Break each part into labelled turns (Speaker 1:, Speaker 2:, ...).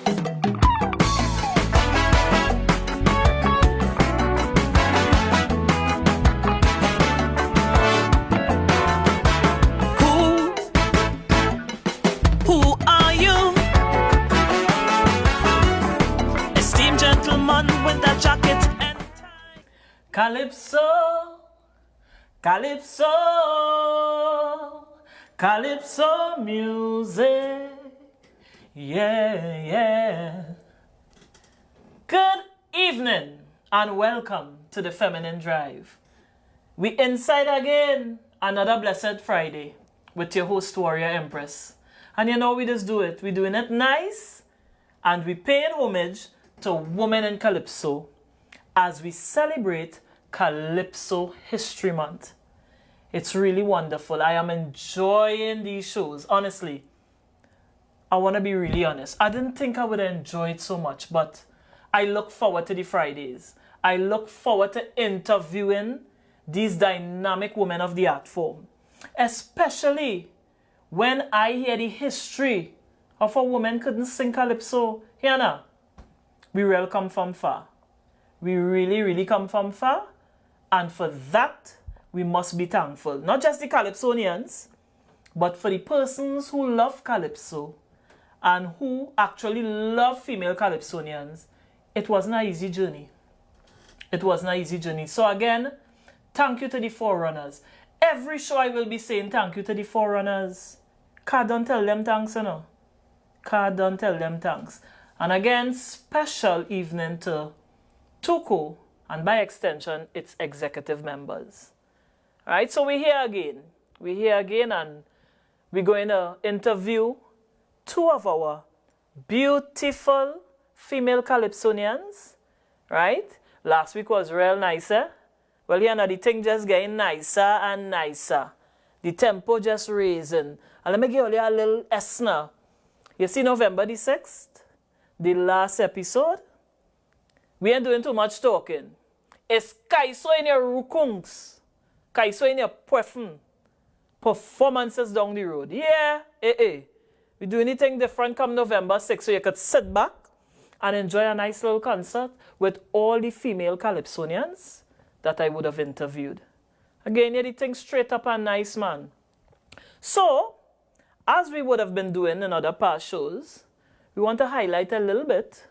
Speaker 1: Who are you? Esteemed gentleman with that jacket and tie. Calypso, calypso, calypso music. Yeah, yeah. Good evening and welcome to the Feminine Drive. We inside again, another blessed Friday with your host Warrior Empress. And you know we just do it. We're doing it nice and we paying homage to Women in Calypso as we celebrate Calypso History Month. It's really wonderful. I am enjoying these shows. Honestly, I want to be really honest. I didn't think I would enjoy it so much, but I look forward to the Fridays. I look forward to interviewing these dynamic women of the art form, especially when I hear the history of a woman couldn't sing calypso. Here now, we really come from far. We really come from far, and for that we must be thankful. Not just the calypsonians, but for the persons who love calypso and who actually love female calypsonians. It wasn't an easy journey. It wasn't an easy journey. So again, thank you to the forerunners. Every show I will be saying thank you to the forerunners. Card don't tell them thanks, you know. Card don't tell them thanks. And again, special evening to Tuco, and by extension, its executive members. Right, so we're here again. We're here again, and we're going to interview two of our beautiful female calypsonians. Right? Last week was real nice, eh? Well, you know, the thing just getting nicer and nicer. The tempo just raising. And let me give you a little S now. You see November the 6th, the last episode? We ain't doing too much talking. It's kaiso in your rukungs. Kaiso in your performances down the road. Yeah, We do anything different come November 6th, so you could sit back and enjoy a nice little concert with all the female calypsonians that I would have interviewed. Again, you the thing straight up and nice, man. So, as we would have been doing in other past shows, we want to highlight a little bit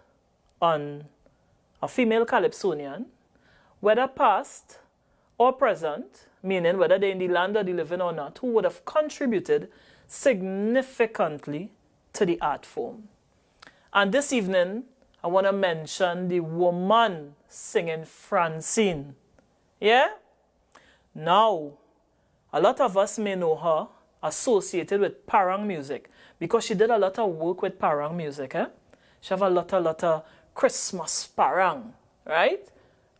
Speaker 1: on a female calypsonian, whether past or present, meaning whether they're in the land of the living or not, who would have contributed significantly to the art form. And this evening, I want to mention the woman singing Francine. Yeah? Now, a lot of us may know her associated with parang music because she did a lot of work with parang music. Eh? She have a lot of Christmas parang, right?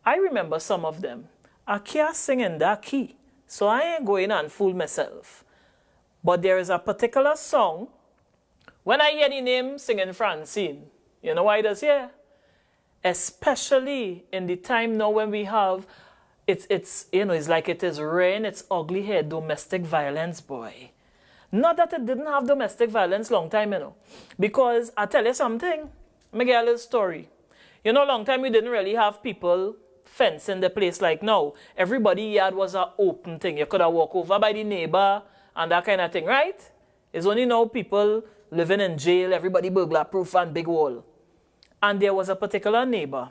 Speaker 1: I remember some of them. I can't sing in that key, so I ain't going and fool myself. But there is a particular song, when I hear the name singing Francine, you know why it is here? Especially in the time now when we have, it's like it is rain, it's ugly here, domestic violence, boy. Not that it didn't have domestic violence long time, you know. Because I tell you something, let me get a little story. You know, long time we didn't really have people fencing the place like now. Everybody yard was an open thing. You could have walked over by the neighbor and that kind of thing, right? It's only now people living in jail, everybody burglar proof and big wall. And there was a particular neighbor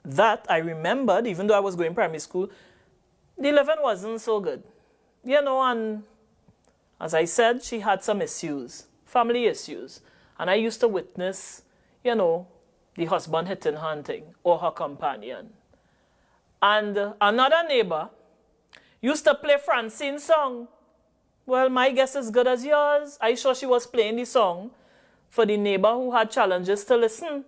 Speaker 1: that I remembered, even though I was going primary school, the living wasn't so good. You know, and as I said, she had some issues, family issues. And I used to witness, you know, the husband hitting her and thing, or her companion. And another neighbor used to play Francine's song. Well, my guess is good as yours. I sure she was playing the song for the neighbor who had challenges to listen.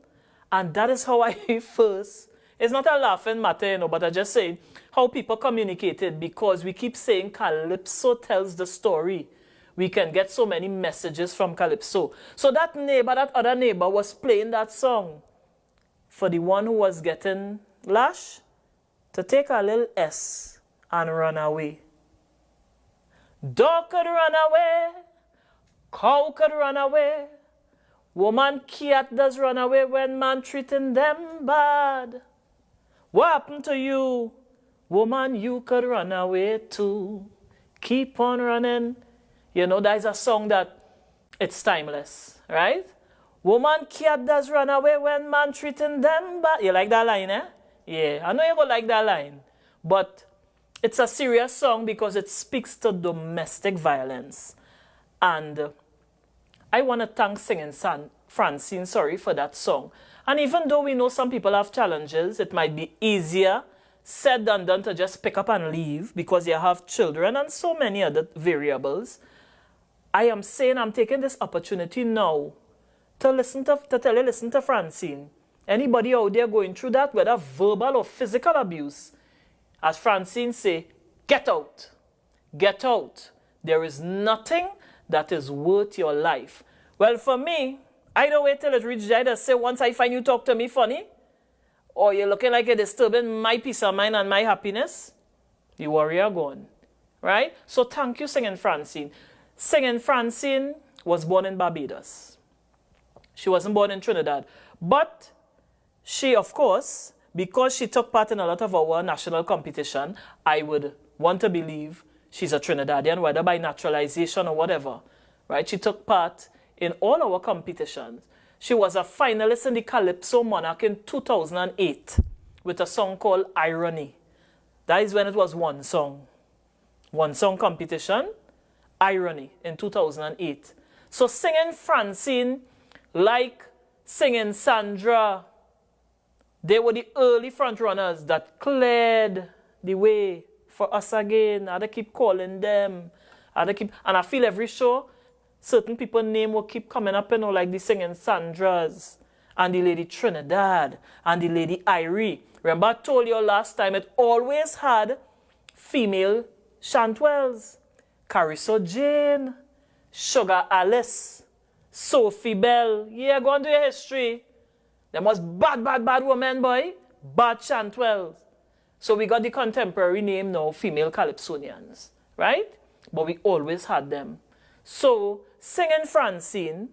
Speaker 1: And that is how I first, it's not a laughing matter, you know, but I just say how people communicated, because we keep saying Calypso tells the story. We can get so many messages from Calypso. So that neighbor, that other neighbor was playing that song for the one who was getting lash to take a little S and run away. Dog could run away, cow could run away, Woman cat does run away when man treating them bad. What happened to you? Woman, you could run away too. Keep on running. You know, that is a song that it's timeless, right? Woman cat does run away when man treating them bad. You like that line, eh? Yeah, I know you go like that line. But it's a serious song because it speaks to domestic violence. And I want to thank Singing Francine, sorry, for that song. And even though we know some people have challenges, it might be easier said than done to just pick up and leave because you have children and so many other variables. I am saying I'm taking this opportunity now to tell you, listen to Francine. Anybody out there going through that, whether verbal or physical abuse, as Francine say, get out. Get out. There is nothing that is worth your life. Well, for me, I don't wait till it reaches there to say, once I find you talk to me funny, or you're looking like you're disturbing my peace of mind and my happiness, the warrior gone. Right? So thank you, Singing Francine. Singing Francine was born in Barbados. She wasn't born in Trinidad. But she, of course, because she took part in a lot of our national competition, I would want to believe she's a Trinidadian, whether by naturalization or whatever. Right? She took part in all our competitions. She was a finalist in the Calypso Monarch in 2008 with a song called Irony. That is when it was one song competition, Irony, in 2008. So Singing Francine, like Singing Sandra, they were the early front runners that cleared the way for us again. I had to keep calling them. And I feel every show, certain people's name will keep coming up, you know, like the Singing Sandras, and the lady Trinidad, and the lady Irie. Remember I told you last time, it always had female chantwells. Carissa Jane, Sugar Alice, Sophie Bell. Yeah, go on to your history. There was bad women, boy. Bad chantwells. So we got the contemporary name now, female calypsonians, right? But we always had them. So Singing Francine,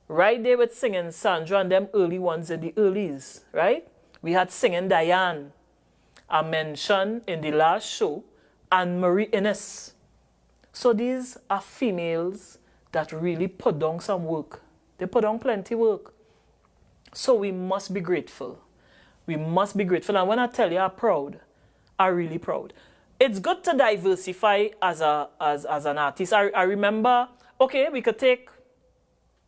Speaker 1: right there with Singing Sandra and them early ones in the earlies, right? We had Singing Diane, I mentioned in the last show, and Marie Innes. So these are females that really put down some work. They put down plenty work. So we must be grateful. We must be grateful. And when I tell you I'm proud, I'm really proud. It's good to diversify as an artist. I remember, okay, we could take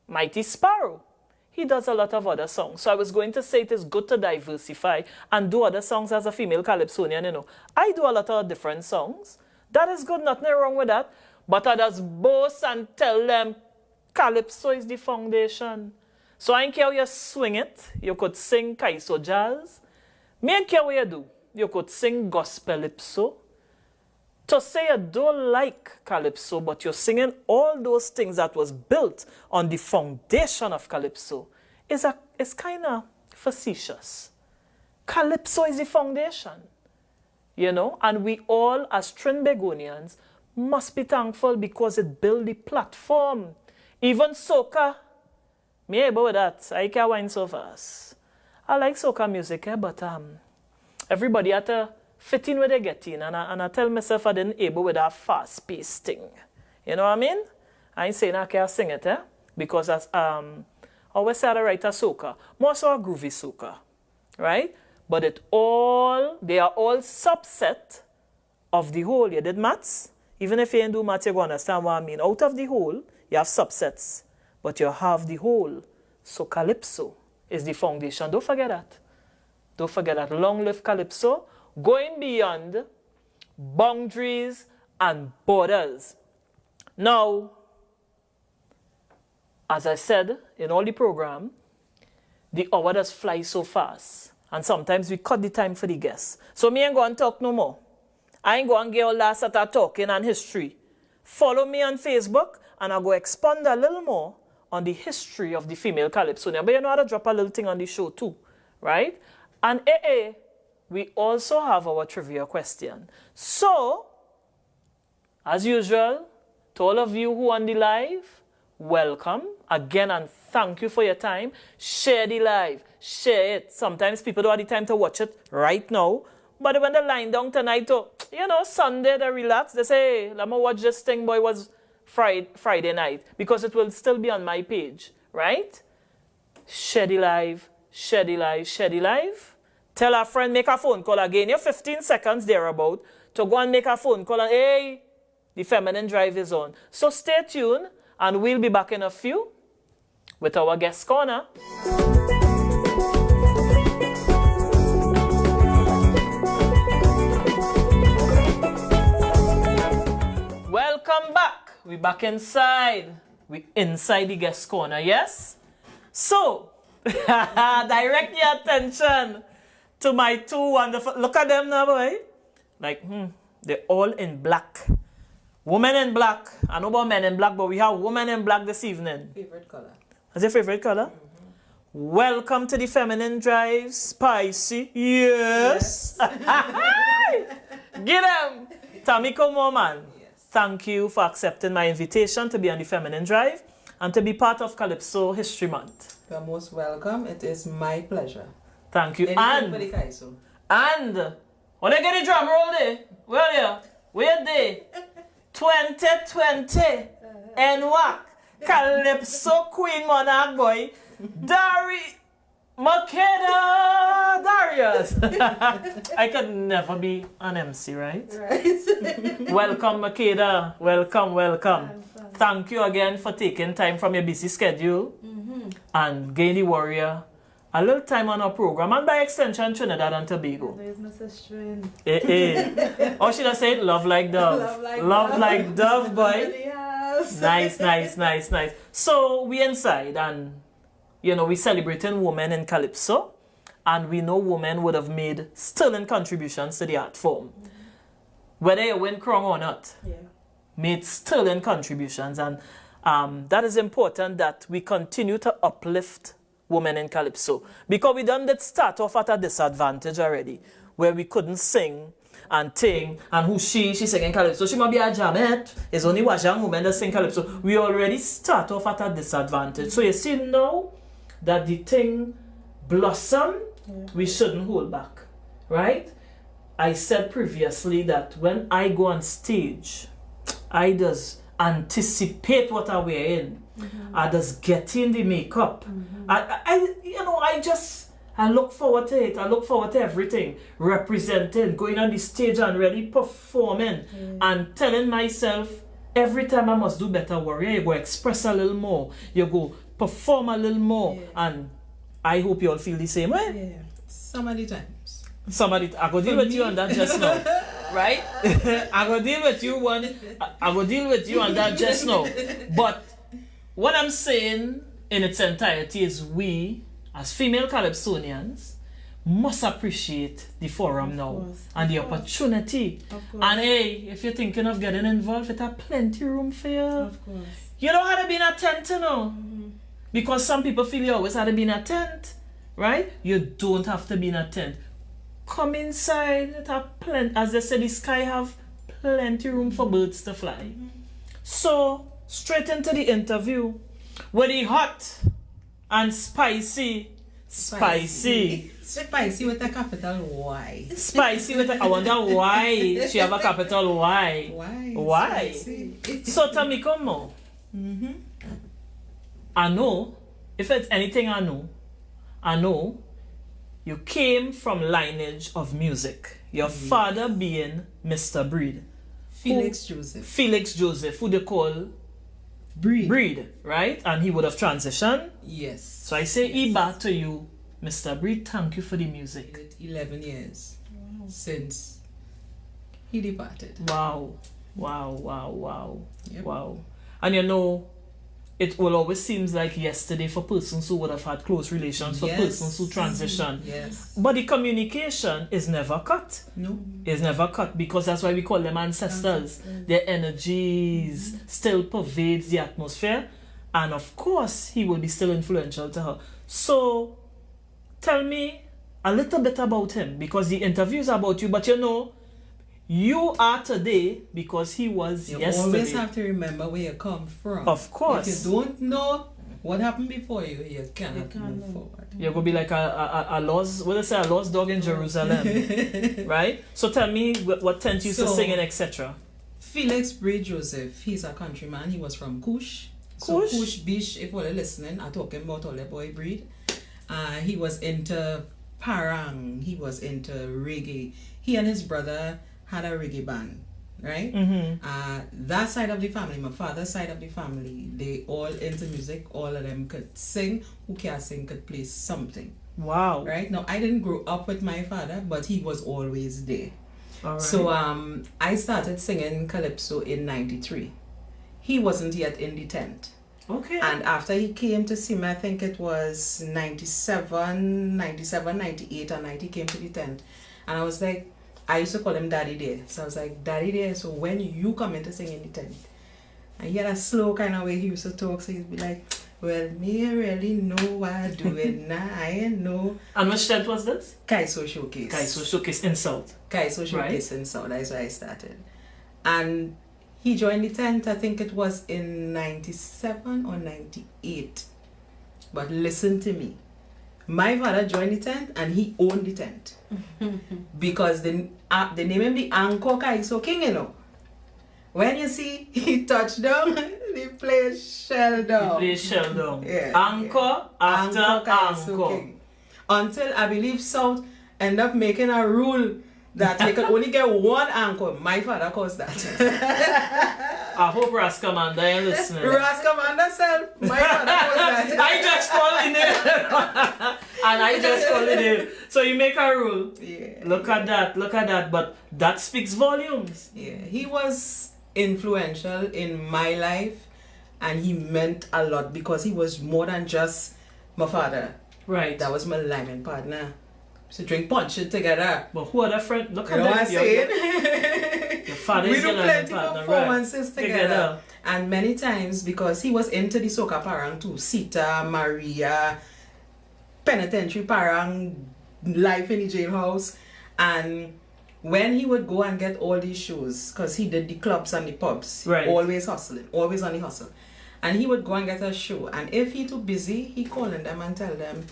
Speaker 1: Mighty Sparrow. He does a lot of other songs. So I was going to say it is good to diversify and do other songs as a female calypsonian, you know. I do a lot of different songs. That is good, nothing wrong with that. But I just boast and tell them calypso is the foundation. So I don't care how you swing it. You could sing Kaiso jazz. Me don't care what you do. You could sing gospelipso. To say you don't like calypso, but you're singing all those things that was built on the foundation of calypso is kind of facetious. Calypso is the foundation, you know, and we all as Trinbagonians must be thankful because it built the platform. Even soca, me able with that. I can't whine so fast. I like soca music, but everybody had to fit in where they get in, and I tell myself I didn't able with that fast-paced thing. You know what I mean? I ain't saying I can't sing it, because as always say I write a soca, more so a groovy soca, right? But they are all subset of the whole. You did maths? Even if you ain't do maths, you go understand what I mean. Out of the whole, you have subsets, but you have the whole. So calypso is the foundation. Don't forget that. Don't forget that. Long live calypso. Going beyond boundaries and borders. Now, as I said in all the program, the hour does fly so fast. And sometimes we cut the time for the guests. So me ain't going to talk no more. I ain't going to get all last at talking and history. Follow me on Facebook and I'll go expand a little more on the history of the female calypsonia. But you know how to drop a little thing on the show too, right? And we also have our trivia question. So, as usual, to all of you who are on the live, welcome again and thank you for your time. Share the live, share it. Sometimes people don't have the time to watch it right now, but when they line down tonight, Sunday, they relax. They say, hey, let me watch this thing, boy, was Friday night, because it will still be on my page, right? Share the live, share the live, share the live. Tell a friend, make a phone call again. You have 15 seconds thereabout to go and make a phone call and, hey, the Feminine Drive is on. So stay tuned, and we'll be back in a few with our guest corner. Welcome back. We're back inside. We're inside the guest corner, yes? So, direct your attention to my two wonderful... Look at them now, boy. Like, they're all in black. Women in black. I know about men in black, but we have women in black this evening.
Speaker 2: Favorite color.
Speaker 1: What's your favorite color? Welcome to the Feminine Drive, SpiceY. Yes. Get them. Tammico, man.
Speaker 2: Yes.
Speaker 1: Thank you for accepting my invitation to be on the Feminine Drive and to be part of Calypso History Month.
Speaker 2: You're most welcome. It is my pleasure.
Speaker 1: Thank you.
Speaker 2: Anything for the Kaiso.
Speaker 1: And when I get the drum roll there, where there? 2020 and what? Calypso Queen Monarch boy, Darius, Makeda, Darius. I could never be an MC, right?
Speaker 2: Right.
Speaker 1: Welcome, Makeda. Welcome. Thank you again for taking time from your busy schedule and giving the Warrior a little time on our program, and by extension, Trinidad and Tobago.
Speaker 2: There's no such trend.
Speaker 1: Or should I say, love like dove? Love like dove, boy.
Speaker 2: Yes.
Speaker 1: Nice. So we inside, and we celebrating women in Calypso, and we know women would have made sterling contributions to the art form. Whether you win crown or not, made sterling contributions, and that is important that we continue to uplift women in Calypso, because we done that start off at a disadvantage already, where we couldn't sing and ting, and who she singing Calypso, she might be a jamet. It's only one young woman that sing Calypso. We already start off at a disadvantage. So you see now that the thing blossom, we shouldn't hold back, right? I said previously that when I go on stage, I just anticipate what I wear in. I just get in the makeup. I look forward to it. I look forward to everything. Representing, going on the stage and really performing and telling myself every time I must do better, Warrior. You go express a little more. You go perform a little more. And I hope you all feel the same way.
Speaker 2: Yeah. Some of the times.
Speaker 1: I go deal with you on that just now. Right? I go deal with you on that just now. But what I'm saying in its entirety is we, as female Calypsonians, must appreciate the forum now and the opportunity. And hey, if you're thinking of getting involved, it has plenty room for you.
Speaker 2: Of course.
Speaker 1: You don't have to be in a tent, because some people feel you always have to be in a tent, right? You don't have to be in a tent. Come inside, it has plenty. As they say, the sky have plenty room for birds to fly. So, straight into the interview with the hot and spicy.
Speaker 2: SpiceY with a capital Y.
Speaker 1: SpiceY with a... I wonder why she have a capital Y. Why? So, Tammico, more. I know, if it's anything I know you came from lineage of music. Your father being Mr. Breed.
Speaker 2: Felix
Speaker 1: Joseph, who they call Breed, right? And he would have transitioned.
Speaker 2: Yes.
Speaker 1: So I say Iba to you, Mr. Breed, thank you for the music.
Speaker 2: 11 years since he departed.
Speaker 1: Wow.
Speaker 2: Yep.
Speaker 1: Wow. And it will always seems like yesterday for persons who would have had close relations, for persons who transition.
Speaker 2: Yes.
Speaker 1: But the communication is never cut.
Speaker 2: No.
Speaker 1: It's never cut, because that's why we call them ancestors. Their energies still pervades the atmosphere. And of course, he will be still influential to her. So, tell me a little bit about him, because the interview is about you, but You are today because he was
Speaker 2: You
Speaker 1: yesterday.
Speaker 2: always have to remember where you come from.
Speaker 1: Of course.
Speaker 2: If you don't know what happened before you, you cannot move forward.
Speaker 1: You're going to be like a lost, what do they say, a lost dog in Jerusalem. Right? So tell me what tent you used to sing in, etc.
Speaker 2: Felix Bray Joseph, he's a countryman. He was from Kush. So Kush Bish, if you're listening, I'm talking about all the boy breed. He was into parang. He was into reggae. He and his brother had a reggae band, right? That side of the family, my father's side of the family, they all into music. All of them could sing. Who can sing could play something.
Speaker 1: Wow.
Speaker 2: Right? Now, I didn't grow up with my father, but he was always there.
Speaker 1: All right.
Speaker 2: So I started singing calypso in 93. He wasn't yet in the tent.
Speaker 1: Okay.
Speaker 2: And after he came to see me, I think it was 97, 98 and 90, came to the tent. And I was like, I used to call him Daddy there. So I was like, Daddy there, so when you come in to sing in the tent? And he had a slow kind of way he used to talk, so he'd be like, well, me really know what I'm doing now. I ain't know.
Speaker 1: And which tent was this?
Speaker 2: Kaiso Showcase.
Speaker 1: Kaiso Showcase in South.
Speaker 2: Kaiso Showcase in South. That's where I started. And he joined the tent, I think it was in 97 or 98. But listen to me. My father joined the tent and he owned the tent. Because they name him the Anchor Kaiso King, you know. When you see he touched down, they play shell down.
Speaker 1: He plays shell down.
Speaker 2: Yeah,
Speaker 1: Anchor after
Speaker 2: Kaiso
Speaker 1: anchor.
Speaker 2: King. Until I believe South end up making a rule that they could only get one anchor. My father caused that.
Speaker 1: I hope Rascomanda ain't listening.
Speaker 2: Rascomanda self, my father caused that.
Speaker 1: I just called in there. And I just called in there. So you make a rule.
Speaker 2: Yeah.
Speaker 1: Look at that. But that speaks volumes.
Speaker 2: Yeah, he was influential in my life and he meant a lot because he was more than just my father.
Speaker 1: Right.
Speaker 2: That was my lineman partner. So drink punch it together.
Speaker 1: But who are the friends? Look
Speaker 2: You know what
Speaker 1: at
Speaker 2: I'm
Speaker 1: that.
Speaker 2: saying?
Speaker 1: Your father
Speaker 2: We
Speaker 1: is
Speaker 2: do
Speaker 1: your
Speaker 2: plenty
Speaker 1: partner,
Speaker 2: performances
Speaker 1: right.
Speaker 2: together. And many times because he was into the soca parang too. Sita, Maria, penitentiary parang, life in the jailhouse. And when he would go and get all these shows, because he did the clubs and the pubs,
Speaker 1: Right.
Speaker 2: always hustling, always on the hustle. And he would go and get a show. And if he too busy, he calling them and tell them,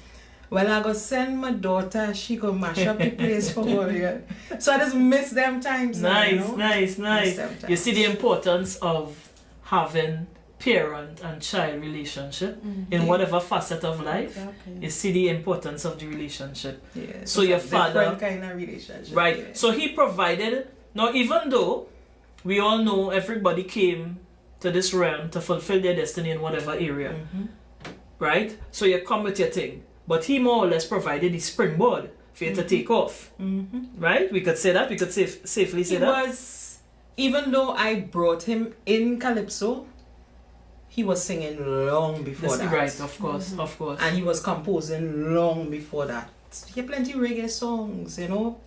Speaker 2: well, I go send my daughter, she go mash up the place for Warrior. So I just miss them times.
Speaker 1: Nice,
Speaker 2: now, you know?
Speaker 1: nice.
Speaker 2: Miss them
Speaker 1: You
Speaker 2: times.
Speaker 1: see the importance of having parent and child relationship in whatever facet of life.
Speaker 3: Exactly.
Speaker 1: You see the importance of the relationship.
Speaker 2: Yeah,
Speaker 1: So
Speaker 2: it's
Speaker 1: your
Speaker 2: a
Speaker 1: father-
Speaker 2: different kind of relationship.
Speaker 1: Right.
Speaker 2: Yeah.
Speaker 1: So he provided. Now, even though we all know everybody came to this realm to fulfill their destiny in whatever area, right? So you come with your thing. But he more or less provided the springboard for you to take off. Right? We could say that. We could safely say
Speaker 2: He
Speaker 1: that.
Speaker 2: was, even though I brought him in Calypso, he was singing long before that.
Speaker 1: Right, of course, of course.
Speaker 2: And he was composing long before that. He had plenty reggae songs, you know,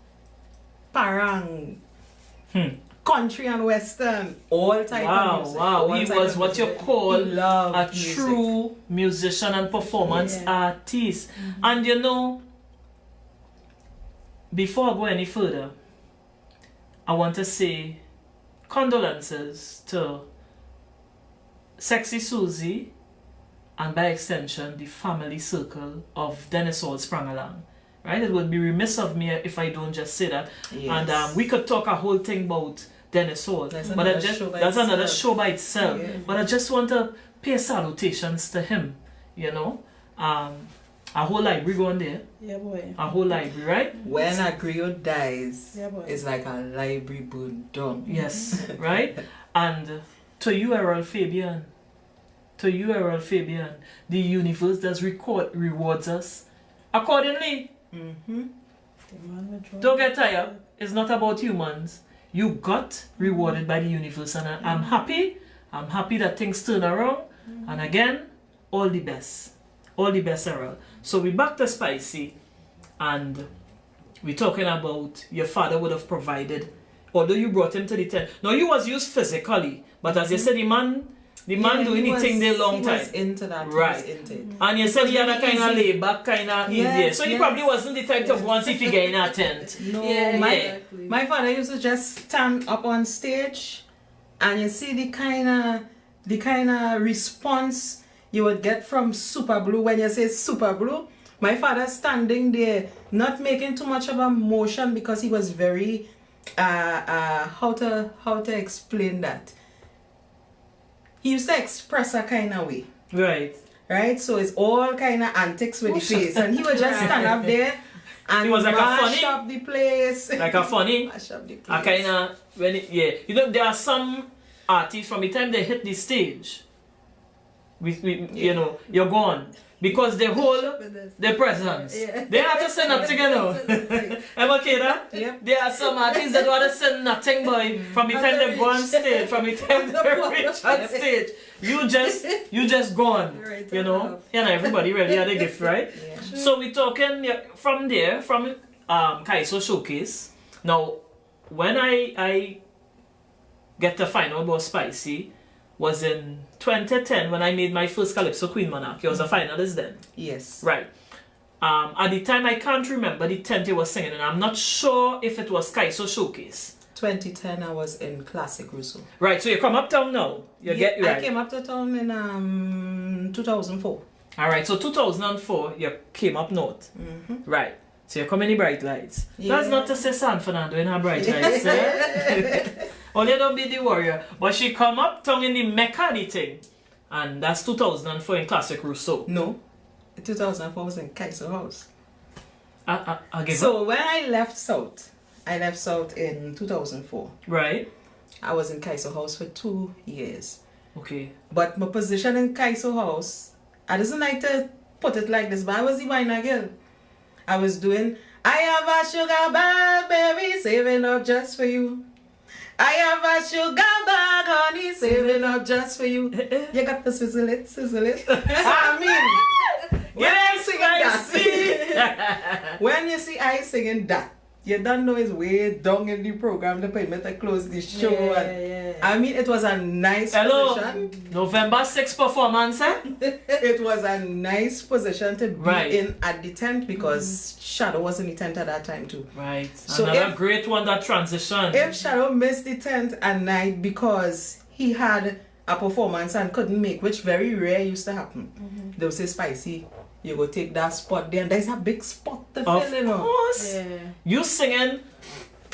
Speaker 2: parang, country and western, all type of music.
Speaker 1: Wow.
Speaker 2: all
Speaker 1: He
Speaker 2: type
Speaker 1: was
Speaker 2: of
Speaker 1: what you
Speaker 2: music.
Speaker 1: call
Speaker 2: He loved
Speaker 1: a
Speaker 2: music.
Speaker 1: true musician and performance artist. And you know, before I go any further, I want to say condolences to Sexy Susie and by extension the family circle of Dennis Hall sprung along. Right? It would be remiss of me if I don't just say that.
Speaker 2: Yes.
Speaker 1: And we could talk a whole thing about Dennis Hall.
Speaker 2: That's
Speaker 1: But I
Speaker 2: another
Speaker 1: just
Speaker 2: show by
Speaker 1: that's another
Speaker 2: itself.
Speaker 1: show by itself.
Speaker 2: Yeah.
Speaker 1: But I just want to pay salutations to him. You know? A whole library going there.
Speaker 3: Yeah, boy.
Speaker 1: A whole library, right?
Speaker 2: When a griot dies,
Speaker 3: Yeah, boy.
Speaker 2: it's like a library burned down.
Speaker 1: Yes, right? And to you, Errol Fabian, the universe does rewards us accordingly. Don't get tired. It's not about humans. You got rewarded by the universe, and I'm happy. I'm happy that things turn around. And again, all the best. All the best, Errol. So we're back to SpiceY, and we're talking about your father would have provided, although you brought him to the tent. Now, you was used physically, but as you said, the man The man doing the thing there long time.
Speaker 2: He was into that.
Speaker 1: Right.
Speaker 2: He was into it.
Speaker 1: And you said he had a
Speaker 2: really
Speaker 1: kind of
Speaker 2: easy.
Speaker 1: laid back, kind of
Speaker 2: Yes,
Speaker 1: easier. So he
Speaker 2: yes.
Speaker 1: probably wasn't the type of one if he get in a tent.
Speaker 2: No,
Speaker 3: Yeah,
Speaker 2: my,
Speaker 3: exactly.
Speaker 2: my father used to just stand up on stage, and you see the kind of response you would get from Super Blue when you say Super Blue. My father standing there, not making too much of a motion because he was very how to explain that. He used to express a kind of way.
Speaker 1: Right.
Speaker 2: Right? So it's all kind of antics with the face. And he would just stand up there and
Speaker 1: He was like a
Speaker 2: mash
Speaker 1: funny-
Speaker 2: up the place.
Speaker 1: Like a funny,
Speaker 2: Mash up the
Speaker 1: a
Speaker 2: place.
Speaker 1: kind of, when it, yeah. You know, there are some artists from the time they hit the stage, you know, you're gone. Because they hold their presence.
Speaker 3: Yeah.
Speaker 1: They have to say nothing, you know. Makeda?
Speaker 2: Yep.
Speaker 1: There are some artists that want to say nothing, boy. From the time they go on stage, from the time they reach on stage, you just gone.
Speaker 3: Right,
Speaker 1: You know, everybody really had a gift, right?
Speaker 2: Yeah.
Speaker 1: So we're talking from there, from Kaiso Showcase. Now, when I get to find out about SpiceY, was in 2010 when I made my first Calypso Queen Monarch. I was a finalist then.
Speaker 2: Yes.
Speaker 1: Right. At the time, I can't remember the tent you was singing, and I'm not sure if it was Kaiso Showcase.
Speaker 2: 2010 I was in Classic Rousseau.
Speaker 1: Right, so you come uptown now. You get right.
Speaker 2: I came up to town in 2004.
Speaker 1: All right, so 2004, you came up north. Right. So you come in the bright lights. That's
Speaker 2: Yeah.
Speaker 1: not to say San Fernando in her bright lights. Eh? Only don't be the warrior. But she come uptown in the Makeda thing. And that's 2004 in Classic Rousseau.
Speaker 2: No. 2004 was in Kaiso House.
Speaker 1: I give up.
Speaker 2: So when I left South in 2004.
Speaker 1: Right.
Speaker 2: I was in Kaiso House for 2 years.
Speaker 1: Okay.
Speaker 2: But my position in Kaiso House, I doesn't like to put it like this, but I was the wine girl. I was doing, I have a sugar bag, baby, saving up just for you. I have a sugar bag, honey, saving up just for you. You got to sizzle it. I mean, when I singing that, when you see I singing that, you don't know it's way down in the program. The payment to close the show.
Speaker 3: Yeah.
Speaker 2: I mean, it was a nice
Speaker 1: Hello.
Speaker 2: position.
Speaker 1: November 6th performance, eh?
Speaker 2: It was a nice position to be
Speaker 1: Right.
Speaker 2: in at the tent because Shadow was in the tent at that time too.
Speaker 1: Right.
Speaker 2: So
Speaker 1: Another
Speaker 2: if-
Speaker 1: great one, that transition.
Speaker 2: If Shadow missed the tent at night because he had a performance and couldn't make, which very rare used to happen, they would say, SpiceY, you go take that spot there, and there's a big spot to
Speaker 1: Of
Speaker 2: fill, you know.
Speaker 1: course.
Speaker 3: Yeah.
Speaker 1: You singing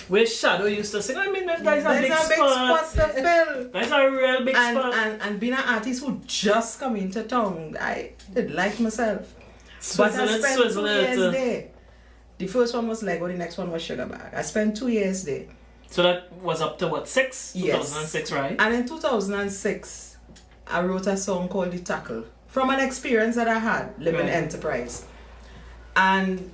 Speaker 1: where Shadow used to sing. I mean, there's a
Speaker 2: There's
Speaker 1: big
Speaker 2: a big
Speaker 1: spot.
Speaker 2: spot to fill.
Speaker 1: That's a real big spot.
Speaker 2: And being an artist who just come into town, I did like myself.
Speaker 1: Swizzle
Speaker 2: But I
Speaker 1: it,
Speaker 2: spent
Speaker 1: swizzle
Speaker 2: 2
Speaker 1: it.
Speaker 2: years there. The first one was Lego, the next one was Sugar Bag. I spent 2 years there.
Speaker 1: So that was up to what, 6?
Speaker 2: Yes.
Speaker 1: 2006, right?
Speaker 2: And in 2006, I wrote a song called The Tackle from an experience that I had living
Speaker 1: Right.
Speaker 2: Enterprise. And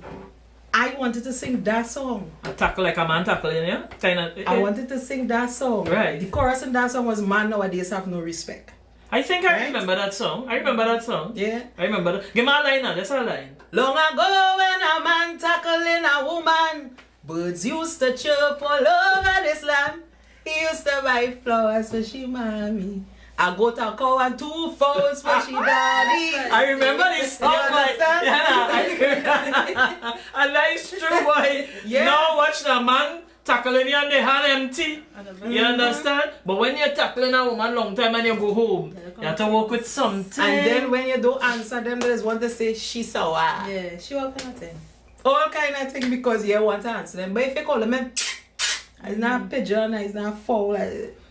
Speaker 2: I wanted to sing that song.
Speaker 1: A tackle like a man tackling, yeah? Kind of.
Speaker 2: I wanted to sing that song.
Speaker 1: Right.
Speaker 2: The chorus in that song was Man Nowadays Have No Respect.
Speaker 1: I think I
Speaker 2: Right?
Speaker 1: remember that song. I remember that song.
Speaker 2: Yeah.
Speaker 1: I remember that. Give me a line now. That's a line.
Speaker 2: Long ago when a man tackling a woman, birds used to chirp all over this land. He used to buy flowers for she mommy. I got a cow and 2 fowls for she daddy.
Speaker 1: I remember this song.
Speaker 2: You understand?
Speaker 1: Yeah. A nice true boy.
Speaker 2: Yeah.
Speaker 1: Now watch the man tackling you and the hand empty. You understand? But when you're tackling a woman long time and you go home, you have to work with something.
Speaker 2: And then when you don't answer them, there's one to say she sour.
Speaker 3: Yeah, she all kind of thing.
Speaker 2: All kind of thing because you want to answer them. But if you call them, it's not pigeon, it's not fowl.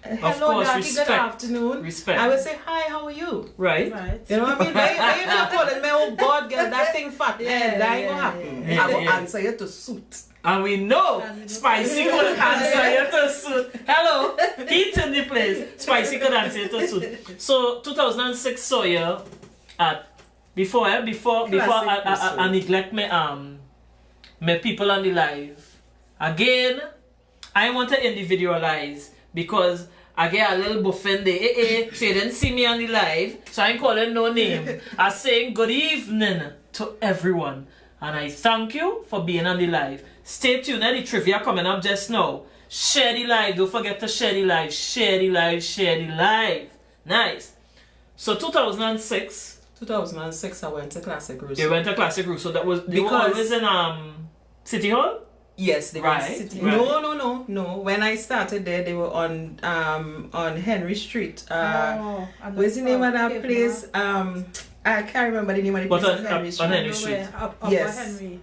Speaker 2: Hello,
Speaker 1: course,
Speaker 2: Darky,
Speaker 1: respect.
Speaker 2: good afternoon.
Speaker 1: Respect.
Speaker 2: I will say, hi, how are you?
Speaker 1: Right?
Speaker 3: Right.
Speaker 2: You know what I mean? But if you call me, oh God, girl, that thing fat,
Speaker 3: Yeah,
Speaker 2: that ain't
Speaker 3: yeah,
Speaker 2: gonna happen.
Speaker 1: yeah.
Speaker 2: I will
Speaker 1: Yeah.
Speaker 2: answer you to suit.
Speaker 1: And we know SpiceY could answer you to suit. Hello, heat in the place. SpiceY could answer you to suit. So 2006 saw you at before I neglect my people on the live. Again, I want to individualize because I get a little buffin there. So you didn't see me on the live, so I ain't calling no name. I'm saying good evening to everyone. And I thank you for being on the live. Stay tuned, the trivia coming up just now. Share the live, don't forget to share the live. Share the live, share the live. Nice. So 2006,
Speaker 2: 2006, I went to Classic Route.
Speaker 1: you went to Classic Route. So that was they were
Speaker 2: Because-
Speaker 1: always in City Hall.
Speaker 2: Yes, they were
Speaker 1: Right,
Speaker 2: sitting.
Speaker 1: right.
Speaker 2: No. When I started there, they were on Henry Street. What's the name of that place? I can't remember the name of the
Speaker 1: But
Speaker 2: place
Speaker 1: on-
Speaker 2: on Henry
Speaker 1: on
Speaker 2: Street.
Speaker 1: Henry Street.
Speaker 2: Yes.
Speaker 3: Henry.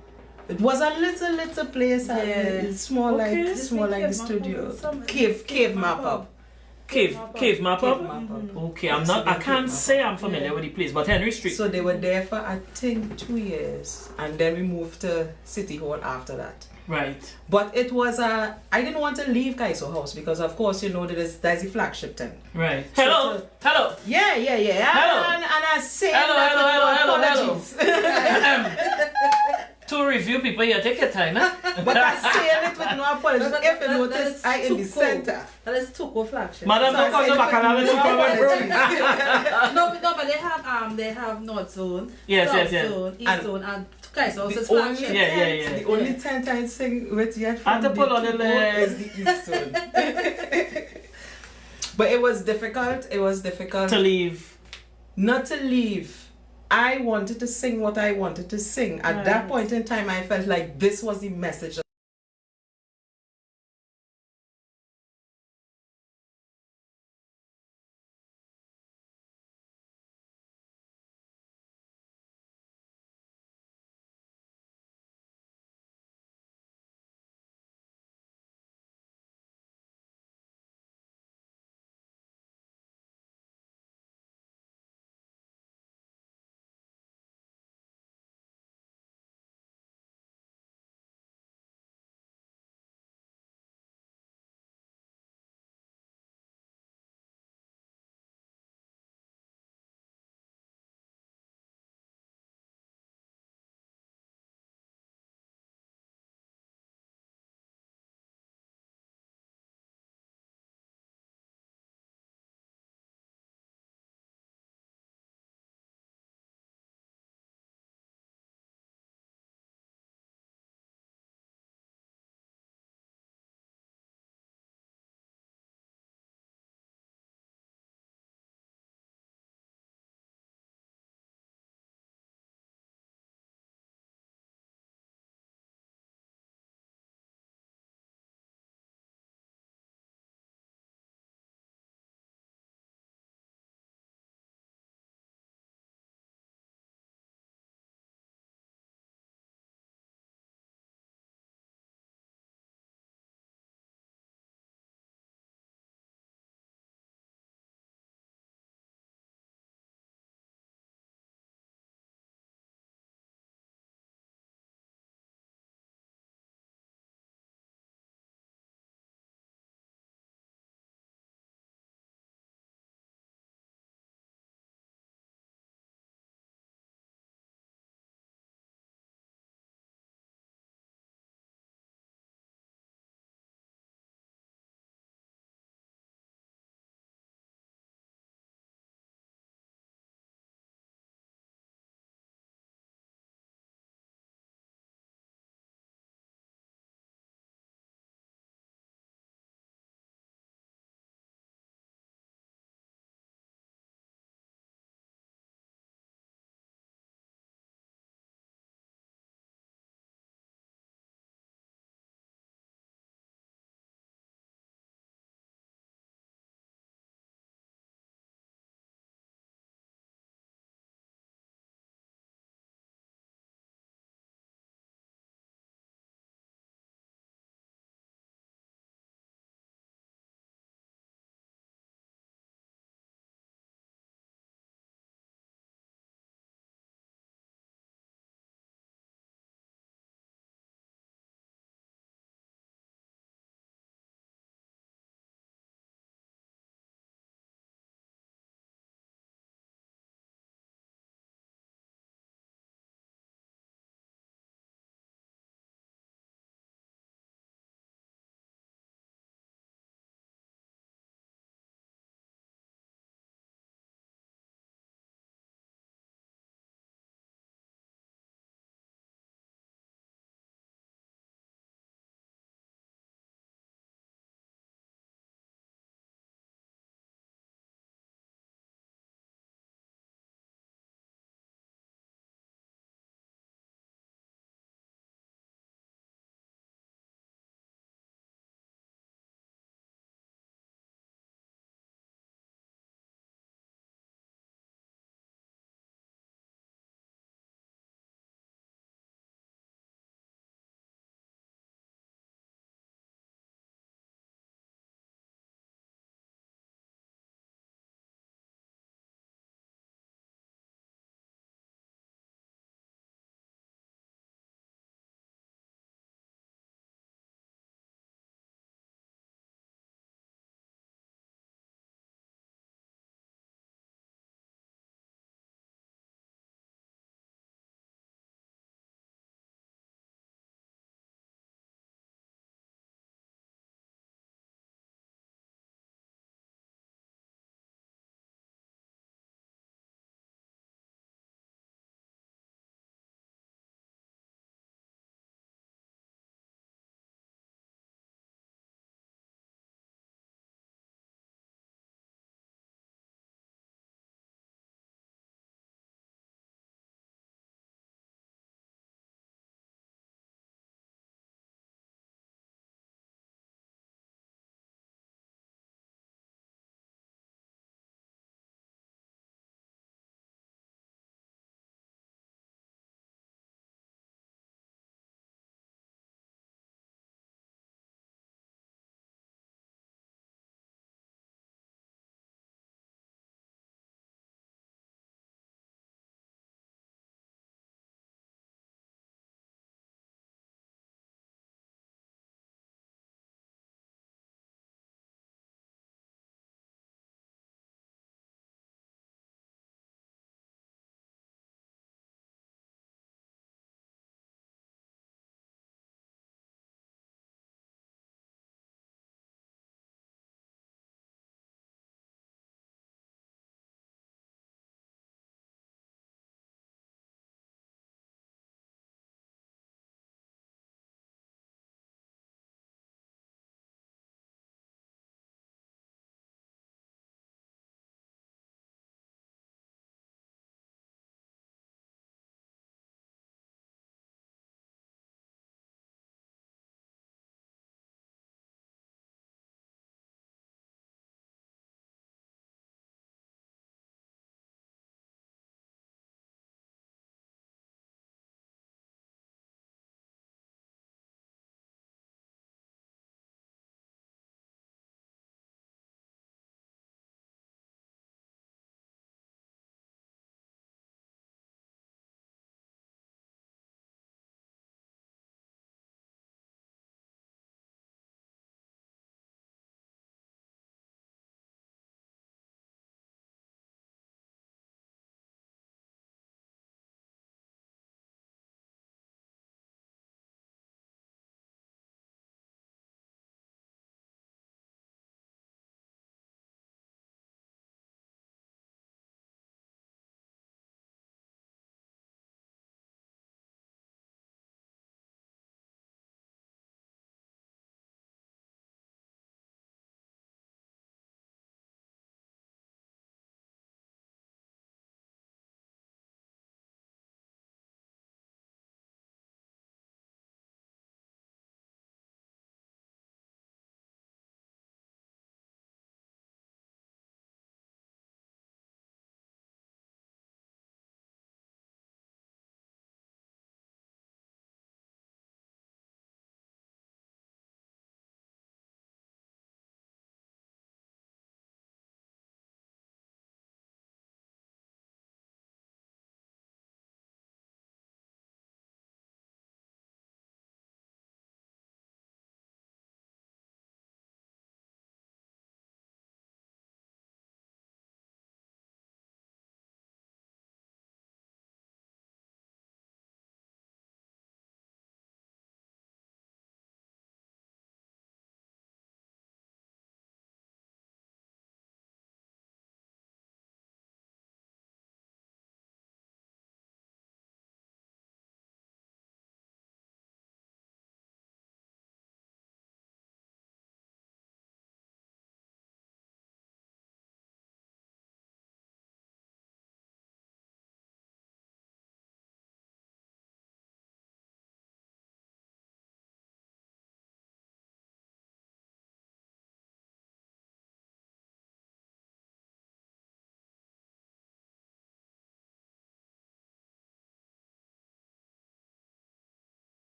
Speaker 2: It was a little place.
Speaker 3: Yeah.
Speaker 2: It's small
Speaker 1: Okay.
Speaker 2: like small like the studio. Cave map up.
Speaker 1: Cave map
Speaker 2: Cave
Speaker 1: up.
Speaker 2: map up.
Speaker 1: Okay,
Speaker 2: Yes,
Speaker 1: I
Speaker 2: Cave
Speaker 1: can't
Speaker 2: Map
Speaker 1: say
Speaker 2: Up.
Speaker 1: I'm familiar
Speaker 3: Yeah.
Speaker 1: with the place, but Henry Street.
Speaker 2: So they were there for I think 2 years, and then we moved to City Hall after that.
Speaker 1: Right.
Speaker 2: But it was I didn't want to leave Kaiso House because of course you know there's the flagship thing.
Speaker 1: Right.
Speaker 2: So
Speaker 1: Hello.
Speaker 2: to-
Speaker 1: Hello.
Speaker 2: Yeah.
Speaker 1: Hello.
Speaker 2: And I say
Speaker 1: Hello,
Speaker 2: that
Speaker 1: hello,
Speaker 2: with
Speaker 1: hello,
Speaker 2: no apologies.
Speaker 1: To review people here, take your time. Eh?
Speaker 2: But I say it with no apologies.
Speaker 3: But
Speaker 2: If you
Speaker 3: that
Speaker 2: notice,
Speaker 3: is
Speaker 2: I in the
Speaker 3: too cool.
Speaker 2: center.
Speaker 3: That is Tuco flagship.
Speaker 1: Madam,
Speaker 2: So
Speaker 1: don't
Speaker 2: I
Speaker 1: come
Speaker 2: say
Speaker 1: to Bacala with
Speaker 2: no
Speaker 1: you.
Speaker 3: No, but they have North Zone,
Speaker 1: Yes,
Speaker 3: South
Speaker 1: yes.
Speaker 3: Zone, East
Speaker 2: And
Speaker 3: Zone, and Kai's house is
Speaker 2: The only
Speaker 3: flagship.
Speaker 1: Yeah, yeah,
Speaker 2: tent,
Speaker 1: yeah.
Speaker 2: the only tent I sing with yet
Speaker 1: I had
Speaker 2: from
Speaker 1: to pull on the
Speaker 2: Tuco
Speaker 1: leg.
Speaker 2: is the East Zone. But it was difficult. It was difficult.
Speaker 1: To leave.
Speaker 2: Not to leave. I wanted to sing what I wanted to sing. At that
Speaker 3: Right.
Speaker 2: point in time, I felt like this was the message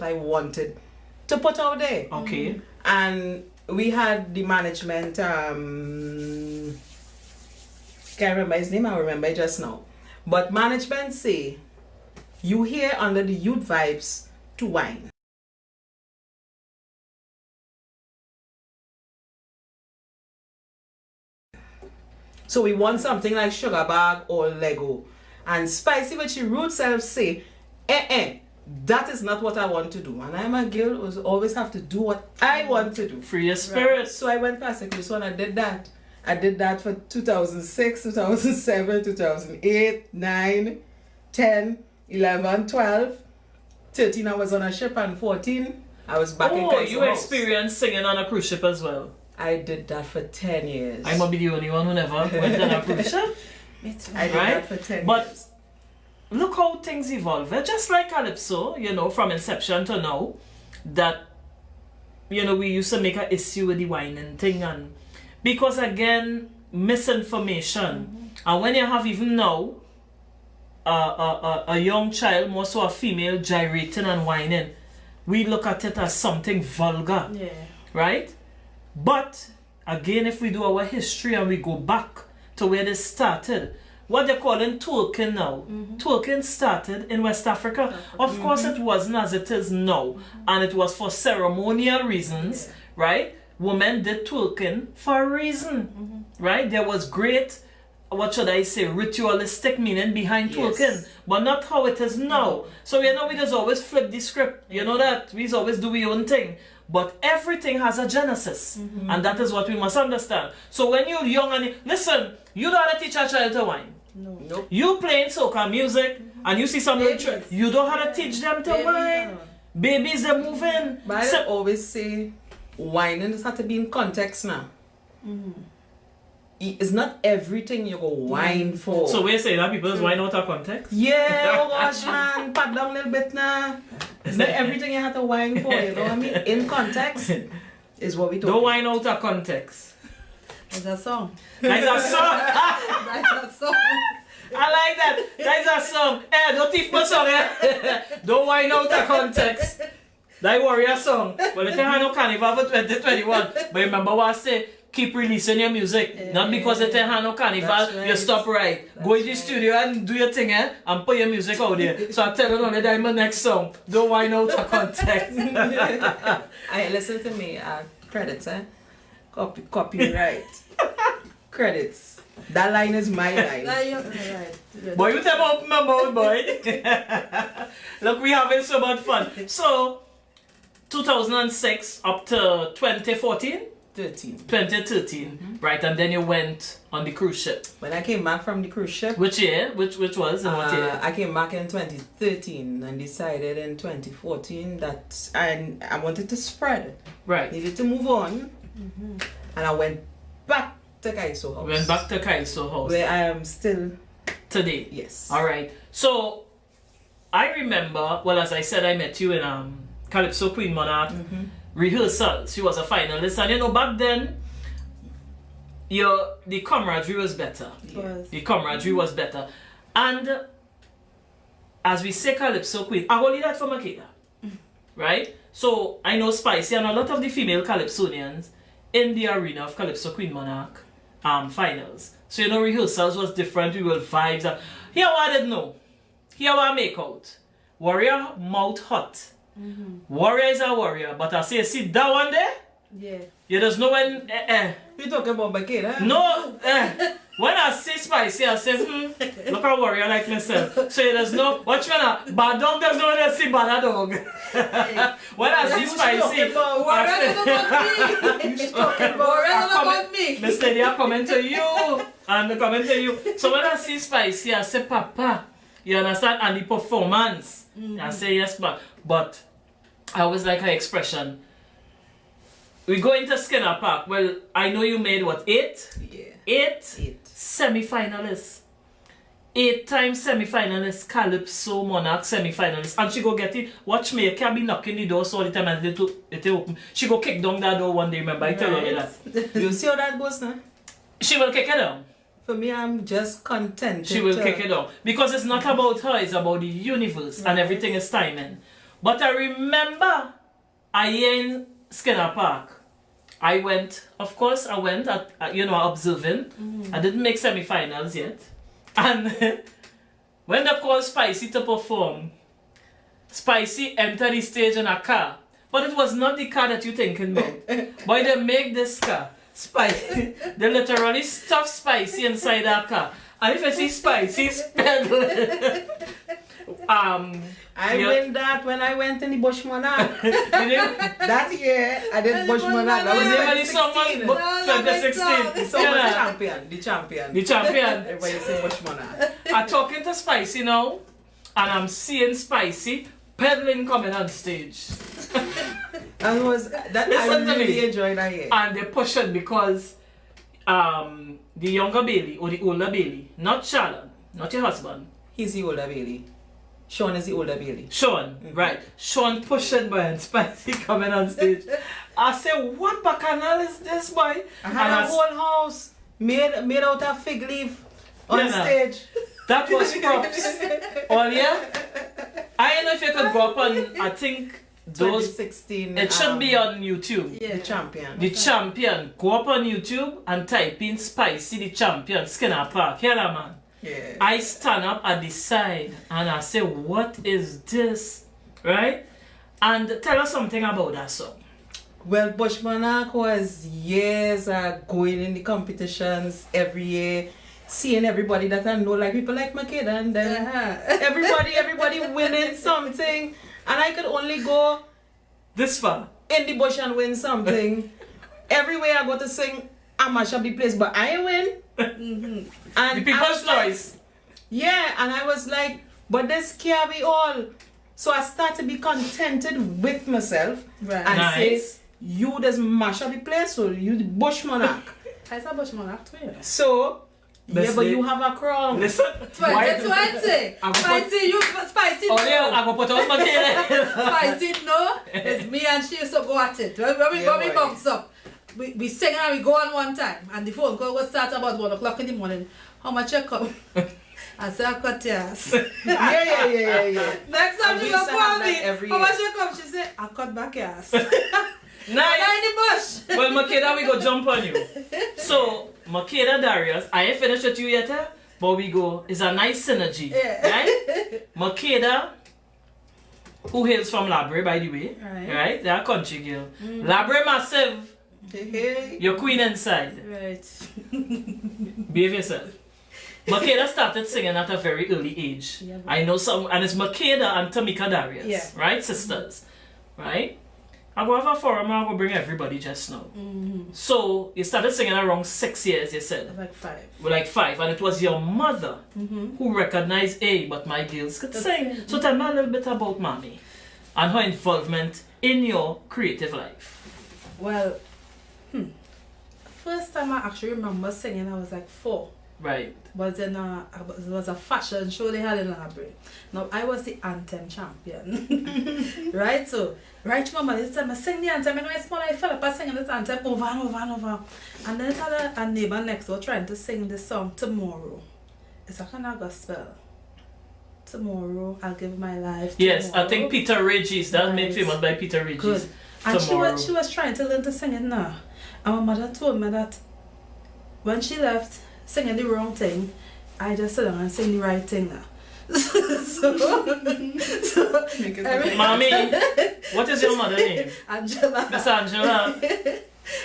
Speaker 2: what I wanted to put out there.
Speaker 1: Okay.
Speaker 2: And we had the management, can't remember his name, I remember it just now. But management say, you here under the youth vibes to wine. So we want something like Sugar Bag or Lego. And SpiceY, which your root self say, that is not what I want to do. And I'm a girl who always have to do what I want to do.
Speaker 1: Free your spirit.
Speaker 2: So I went classical, so I did that. I did that for 2006, 2007, 2008, 9, 10, 11, 12, 13 I was on a ship, and 14 I was back in Kaiso
Speaker 1: you
Speaker 2: house.
Speaker 1: experienced singing on a cruise ship as well.
Speaker 2: I did that for 10 years.
Speaker 1: I might be the only one who never went on a cruise ship.
Speaker 2: I did that for 10
Speaker 1: But
Speaker 2: years.
Speaker 1: look how things evolve. Just like Calypso, you know, from inception to now, that, you know, we used to make an issue with the whining thing, and because again, misinformation. And when you have even now a young child, more so a female, gyrating and whining, we look at it as something vulgar.
Speaker 3: Yeah.
Speaker 1: Right? But again, if we do our history and we go back to where this started, what they're calling twerking now, twerking started in West Africa. Of course, it wasn't as it is now, and it was for ceremonial reasons, right? Women did twerking for a reason, right? There was great, what should I say, ritualistic meaning behind twerking, but not how it is now. So you know, we just always flip the script. You know that we always do our own thing. But everything has a genesis, and that is what we must understand. So when you're young and listen, you don't have to teach a child to whine.
Speaker 3: No.
Speaker 2: Nope.
Speaker 1: You playing soca music and you see somebody, you don't have to teach them to whine. Babies, they're moving.
Speaker 2: But I always say, whining just have to be in context now. It's not everything you go whine for.
Speaker 1: So we're saying that people just whine out of context?
Speaker 2: Yeah, oh gosh, man, pat down a little bit now. It's not everything you have to whine for, you know what I mean? In context is what we talk.
Speaker 1: Don't whine out of context.
Speaker 3: It's a song.
Speaker 1: That's a song.
Speaker 3: That's a song.
Speaker 1: I like that. That's a song. Don't teach my song. Don't whine out of context. That Warrior song. Well, if you have no carnival for 2021, but remember what I say. Keep releasing your music. Not because it ain't no carnival,
Speaker 2: Right.
Speaker 1: you stop right. Go in the studio and do your thing, and put your music out there. So I tell you on that my next song. Don't whine out of context.
Speaker 2: I listen to me. Credits, copyright. Credits. That line is my line.
Speaker 3: Right.
Speaker 1: Boy, you tell me open my mouth, boy. Look, we having so much fun. So, 2006 up to 2014? 2013, right? And then you went on the cruise ship.
Speaker 2: When I came back from the cruise ship.
Speaker 1: Which year? Which was? And what year?
Speaker 2: I came back in 2013 and decided in 2014 that I wanted to spread.
Speaker 1: Right.
Speaker 2: Needed to move on. And I went back to Kaiso house.
Speaker 1: Went back to Kaiso house.
Speaker 2: Where I am still
Speaker 1: today.
Speaker 2: Yes.
Speaker 1: All right. So I remember, well, as I said, I met you in Calypso Queen Monarch rehearsal. She was a finalist, and you know, back then the camaraderie was better.
Speaker 3: Yes.
Speaker 1: The camaraderie was better. And as we say Calypso Queen, I will leave that for Makeda. Right? So I know SpiceY and a lot of the female Calypsonians in the arena of Calypso Queen Monarch finals. So you know, rehearsals was different, we were vibes. Here what I didn't know. Here what I make out. Warrior mouth hot. Warrior is a warrior, but I say sit that one there.
Speaker 3: Yeah.
Speaker 1: You just know when
Speaker 2: You talking about Makeda?
Speaker 1: no when I see SpiceY, I say look at warrior like myself. So you just know watch me now. Bad dog does not want to see bad dog. When I see SpiceY,
Speaker 3: About me.
Speaker 1: Mr. They are coming to you and coming to you. So when I see SpiceY, I say Papa, you understand? And the performance, I say yes, but I always like her expression. We go into Skinner Park. Well, I know you made what, 8?
Speaker 2: Yeah.
Speaker 1: 8 semi-finalists. 8-time semi-finalists, Calypso Monarch semi-finalists. And she go get it. Watch me, you can't be knocking the door so all the time and it open. She go kick down that door one day, remember? I tell her that.
Speaker 2: You see how that goes now?
Speaker 1: She will kick it down.
Speaker 2: For me, I'm just content.
Speaker 1: She will kick it down. Because it's not about her, it's about the universe and everything is timing. But I remember a year in Skinner Park. I went, of course, observing. I didn't make semi-finals yet. And when they called SpiceY to perform, SpiceY entered the stage in a car. But it was not the car that you're thinking about. Boy, they make this car. SpiceY. They literally stuff SpiceY inside that car. And if I see SpiceY pedaling,
Speaker 2: I win that when I went in the Bushmana. That year, I did Bushmana. That was
Speaker 1: Everybody someone 2016.
Speaker 2: so the champion. The champion.
Speaker 1: The champion.
Speaker 2: Everybody say Bushmana.
Speaker 1: I'm talking to SpiceY now, and I'm seeing SpiceY pedaling coming on stage.
Speaker 2: That was that.
Speaker 1: Listen
Speaker 2: I
Speaker 1: to
Speaker 2: really
Speaker 1: me.
Speaker 2: enjoyed that year.
Speaker 1: And they push it because the younger Bailey or the older Bailey, not Shannon, not your husband.
Speaker 2: He's the older Bailey. Sean is the older Bailey.
Speaker 1: Sean, right. Sean pushed it by and SpiceY coming on stage. I said, what bacchanal is this, boy?
Speaker 2: I had a whole house made out of fig leaf on stage.
Speaker 1: That was props. Oh yeah? I don't know if you could go up on, I think, those
Speaker 2: 2016.
Speaker 1: it should be on YouTube.
Speaker 3: Yeah.
Speaker 2: The champion.
Speaker 1: The champion. Go up on YouTube and type in SpiceY the champion Skinner Park. Hear that, man?
Speaker 2: Yeah.
Speaker 1: I stand up at the side and I say, what is this? Right? And tell us something about that song.
Speaker 2: Well, Bushmana was years going in the competitions every year, seeing everybody that I know, like people like Makeda, and then everybody winning something, and I could only go
Speaker 1: This far.
Speaker 2: in the bush and win something. Everywhere I go to sing, I mash up the place, but I win. And
Speaker 1: The people's choice.
Speaker 2: Yeah, and I was like, but this can't be all. So I started to be contented with myself
Speaker 3: Right.
Speaker 2: and
Speaker 1: Nice.
Speaker 2: say, you just mash up the place, so you the bush monarch.
Speaker 3: I saw Bushmana too. Yeah.
Speaker 2: So, yeah,
Speaker 1: Best
Speaker 2: but
Speaker 1: day.
Speaker 2: you have a crown.
Speaker 1: Listen.
Speaker 3: 2020.
Speaker 2: I'm
Speaker 3: Spicy, you spicy.
Speaker 1: Oh
Speaker 3: no.
Speaker 1: yeah, I go put out Makeda.
Speaker 3: Spicy, no. It's me and she used to go at it. When we
Speaker 2: Yeah,
Speaker 3: we
Speaker 2: boy.
Speaker 3: box up, we sing and we go on one time, and the phone call will start about 1 o'clock in the morning. How much you come? I said I cut yours.
Speaker 2: Yeah.
Speaker 3: Next time
Speaker 2: And
Speaker 3: she
Speaker 2: we
Speaker 3: go
Speaker 2: used to
Speaker 3: call
Speaker 2: have
Speaker 3: me.
Speaker 2: that every
Speaker 3: How
Speaker 2: year.
Speaker 3: much you come? She said I cut back yours.
Speaker 1: Nice.
Speaker 3: In the bush.
Speaker 1: Well, Makeda, we go jump on you. So, Makeda, Darius, I ain't finished with you yet, but we go, it's a nice synergy,
Speaker 3: Yeah.
Speaker 1: right? Makeda, who hails from Labre, by the way,
Speaker 3: Right.
Speaker 1: They're a country girl. Labre massive,
Speaker 2: Hey.
Speaker 1: your queen inside.
Speaker 3: Right.
Speaker 1: Behave yourself. Makeda started singing at a very early age.
Speaker 3: Yeah,
Speaker 1: I know some, and it's Makeda and Tammico Darius,
Speaker 3: Yeah.
Speaker 1: right? Sisters, right? I go have a forum, I go bring everybody just now. So, you started singing around 6 years, you said.
Speaker 3: Like 5.
Speaker 1: Well, like 5, and it was your mother who recognized, hey, but my girls could sing. So tell me a little bit about Mommy and her involvement in your creative life.
Speaker 3: Well, first time I actually remember singing, I was like 4.
Speaker 1: Right.
Speaker 3: Was in it was a fashion show they had in Labre. Now I was the anthem champion. Right? So right mama, this time I sing the anthem and when I was small I fell up singing this anthem over and over and over. And then I had a neighbor next door trying to sing this song Tomorrow. It's a kind of gospel. Tomorrow I'll give my life.
Speaker 1: Yes, I
Speaker 3: tomorrow.
Speaker 1: think Peter Regis, that's made
Speaker 3: Right.
Speaker 1: famous by Peter Regis.
Speaker 3: Good. And
Speaker 1: Tomorrow.
Speaker 3: she was trying to learn to sing it now. And my mother told me that when she left singing the wrong thing, I just sit down and sing the right thing now. so every-
Speaker 1: Mommy, what is your mother name?
Speaker 3: Angela.
Speaker 1: Miss Angela.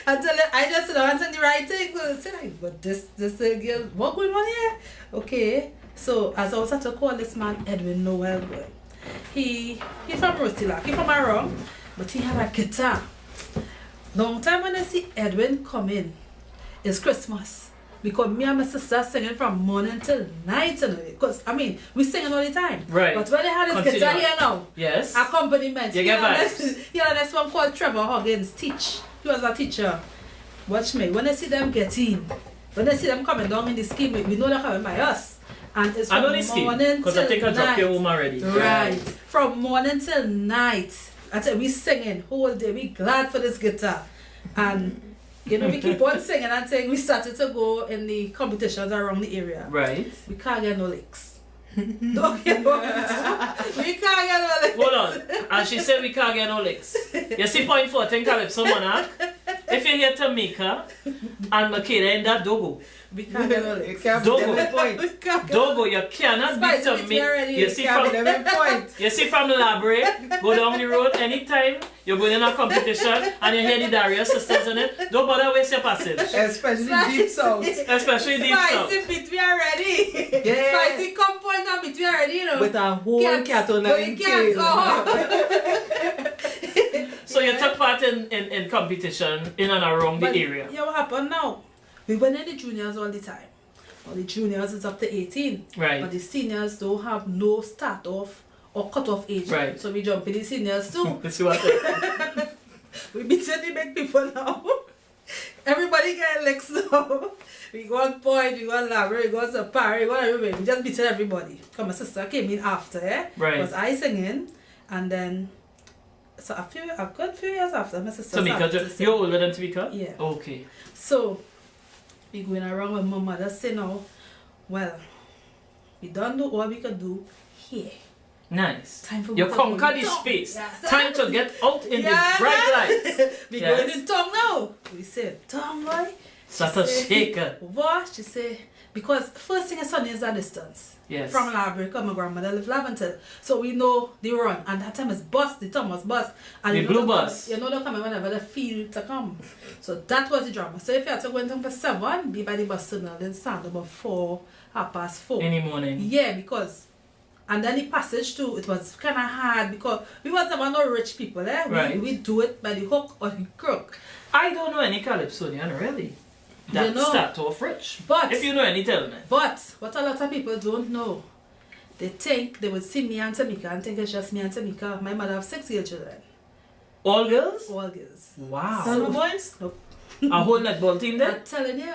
Speaker 3: I just sit down and sing the right thing. So I said, like, but this girl, what going on here? Okay. So as I was at to call this man Edwin Noel boy. He's from Rostilac, he's from Aron, but he had a guitar. Long time when I see Edwin come in, it's Christmas. Because me and my sister singing from morning till night. Because, I mean, we singing all the time.
Speaker 1: Right.
Speaker 3: But when they had his
Speaker 1: Continue
Speaker 3: guitar
Speaker 1: on.
Speaker 3: here now,
Speaker 1: Yes.
Speaker 3: accompaniment.
Speaker 1: You get
Speaker 3: Yeah, there's one called Trevor Huggins, teach. He was a teacher. Watch me. When I see them get in, when I see them coming down in the scheme, we know they're coming by us. And it's
Speaker 1: I
Speaker 3: from
Speaker 1: know this scheme,
Speaker 3: morning
Speaker 1: because I
Speaker 3: till
Speaker 1: think I dropped your
Speaker 3: night.
Speaker 1: home already.
Speaker 3: Right. From morning till night. I tell you, we singing whole day. We glad for this guitar. And you know, we keep on singing and saying we started to go in the competitions around the area.
Speaker 1: Right.
Speaker 3: We can't get no licks. Don't get no licks. We can't get no licks.
Speaker 1: Hold on. And she said we can't get no licks. You see point 4 in Calypso Monarch? If you hear Tammico and Makeda in that Dogo.
Speaker 3: We can't get no licks.
Speaker 1: Dogo.
Speaker 3: We can't get
Speaker 1: Dogo, you cannot beat
Speaker 3: SpiceY,
Speaker 1: Tammico. You see
Speaker 2: Can't
Speaker 1: from
Speaker 2: be them point.
Speaker 1: you see from the library, go down the road anytime you're going in a competition and you hear the Darius sisters in it, don't bother waste your passage.
Speaker 2: Especially deep south.
Speaker 1: Especially deep south.
Speaker 3: SpiceY beat me already.
Speaker 2: Yeah.
Speaker 3: SpiceY come point and beat me already, you know.
Speaker 2: With a whole cat on
Speaker 3: But
Speaker 2: her
Speaker 3: you can't.
Speaker 2: tail.
Speaker 3: Oh.
Speaker 1: So you took part in competition in and around the area.
Speaker 3: Yeah, what happened now? We went in the juniors all the time. Well, the juniors is up to 18.
Speaker 1: Right.
Speaker 3: But the seniors don't have no start off or cut off age.
Speaker 1: Right.
Speaker 3: So we jump in the seniors too.
Speaker 1: Let's see what
Speaker 3: We beat the big people now. Everybody get licks now. We go on point, we go on library, we go on Sapari, we go on everywhere. We just beat everybody. Because my sister came in after,
Speaker 1: Right.
Speaker 3: Was I singing, and then so a good few years after my sister started to
Speaker 1: Tammico,
Speaker 3: sing.
Speaker 1: you're older than Tammico?
Speaker 3: Yeah.
Speaker 1: Okay.
Speaker 3: So we going around with my mother say now, well, we done do all we could do here.
Speaker 1: Nice.
Speaker 3: Time for
Speaker 1: You
Speaker 3: we to
Speaker 1: conquer
Speaker 3: go in
Speaker 1: the
Speaker 3: town.
Speaker 1: space.
Speaker 3: Yes.
Speaker 1: Time to get out in
Speaker 3: Yeah,
Speaker 1: the bright lights.
Speaker 3: We
Speaker 1: Yes.
Speaker 3: going in town now. We say, town boy.
Speaker 1: Such a
Speaker 3: say,
Speaker 1: shaker.
Speaker 3: What? She say, because first thing is son is a distance.
Speaker 1: Yes.
Speaker 3: From library, because my grandmother live Laventille. So we know the run. And that time is bus, the Thomas bus. And
Speaker 1: The
Speaker 3: you know
Speaker 1: blue
Speaker 3: they
Speaker 1: bus.
Speaker 3: Come, you know they coming whenever they feel to come. So that was the drama. So if you had to go in town for 7, be by the bus signal, then stand about 4, 4:30.
Speaker 1: In the morning.
Speaker 3: Yeah, because and then the passage too, it was kind of hard because we was never no rich people, eh?
Speaker 1: Right.
Speaker 3: We do it by the hook or the crook.
Speaker 1: I don't know any Calypsonian really. That
Speaker 3: You know.
Speaker 1: start off rich.
Speaker 3: But
Speaker 1: If you know any, tell me.
Speaker 3: But what a lot of people don't know, they think they would see me and Tammico and think it's just me and Tammico. My mother have 6 girl children,
Speaker 1: All girls?
Speaker 3: all girls.
Speaker 1: Wow.
Speaker 2: Son of boys?
Speaker 3: Nope.
Speaker 1: A whole netball team there?
Speaker 3: I'm telling you,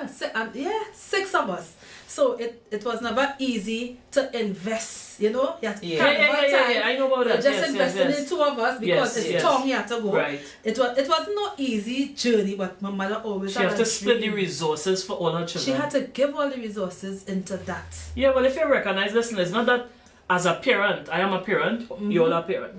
Speaker 3: yeah, 6 of us. So it was never easy to invest, you know. You had to
Speaker 2: Yeah.
Speaker 1: Yeah, I know about that.
Speaker 3: just
Speaker 1: Yes,
Speaker 3: investing
Speaker 1: yes,
Speaker 3: in
Speaker 1: yes.
Speaker 3: 2 of us because
Speaker 1: Yes,
Speaker 3: it's
Speaker 1: yes.
Speaker 3: tongue you had to go.
Speaker 1: Right.
Speaker 3: It was no easy journey, but my mother always
Speaker 1: She
Speaker 3: had
Speaker 1: have
Speaker 3: a
Speaker 1: to split the
Speaker 3: dream.
Speaker 1: resources for all her children.
Speaker 3: She had to give all the resources into that.
Speaker 1: Yeah, well, if you recognize, listen, it's not that as a parent, I am a parent, you're a parent.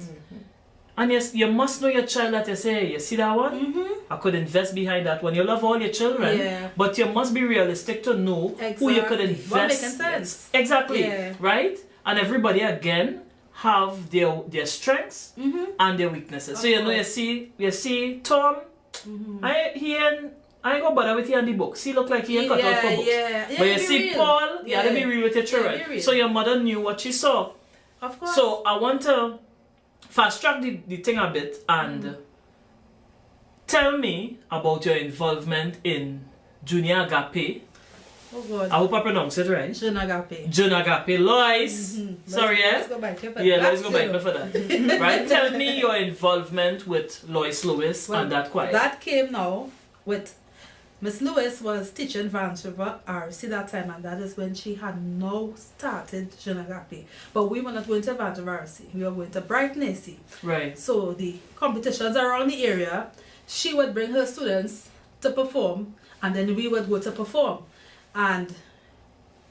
Speaker 1: And yes, you must know your child that you say, you see that one? I could invest behind that one. You love all your children,
Speaker 3: Yeah.
Speaker 1: but you must be realistic to know who you could
Speaker 3: Exactly.
Speaker 1: invest.
Speaker 3: What making sense.
Speaker 1: Exactly,
Speaker 3: Yeah.
Speaker 1: right? And everybody again have their strengths and their weaknesses. So
Speaker 3: Of
Speaker 1: you know,
Speaker 3: course.
Speaker 1: you see Tom, I ain't gonna bother with you on the books. He look like he ain't cut out for books.
Speaker 3: Yeah.
Speaker 1: But you
Speaker 3: be
Speaker 1: see
Speaker 3: real.
Speaker 1: Paul, you had to be real with your
Speaker 3: Yeah,
Speaker 1: children.
Speaker 3: be real.
Speaker 1: So your mother knew what she saw.
Speaker 3: Of course.
Speaker 1: So I want to fast track the thing a bit and tell me about your involvement in Junior Agape.
Speaker 3: oh God.
Speaker 1: I hope I pronounce it right.
Speaker 3: Jeune Agape.
Speaker 1: Junior Agape. Lois. Sorry,
Speaker 3: Let's
Speaker 1: yeah?
Speaker 3: go back to
Speaker 1: Yeah,
Speaker 3: that.
Speaker 1: let's go back me for that. Right? Tell me your involvement with Lois Lewis
Speaker 3: Well,
Speaker 1: and that choir.
Speaker 3: That came now with Miss Lewis was teaching Vancouver RC that time, and that is when she had now started Jeune Agape. But we were not going to Vancouver RC, we were going to Brighton AC.
Speaker 1: Right.
Speaker 3: So the competitions around the area, she would bring her students to perform, and then we would go to perform. And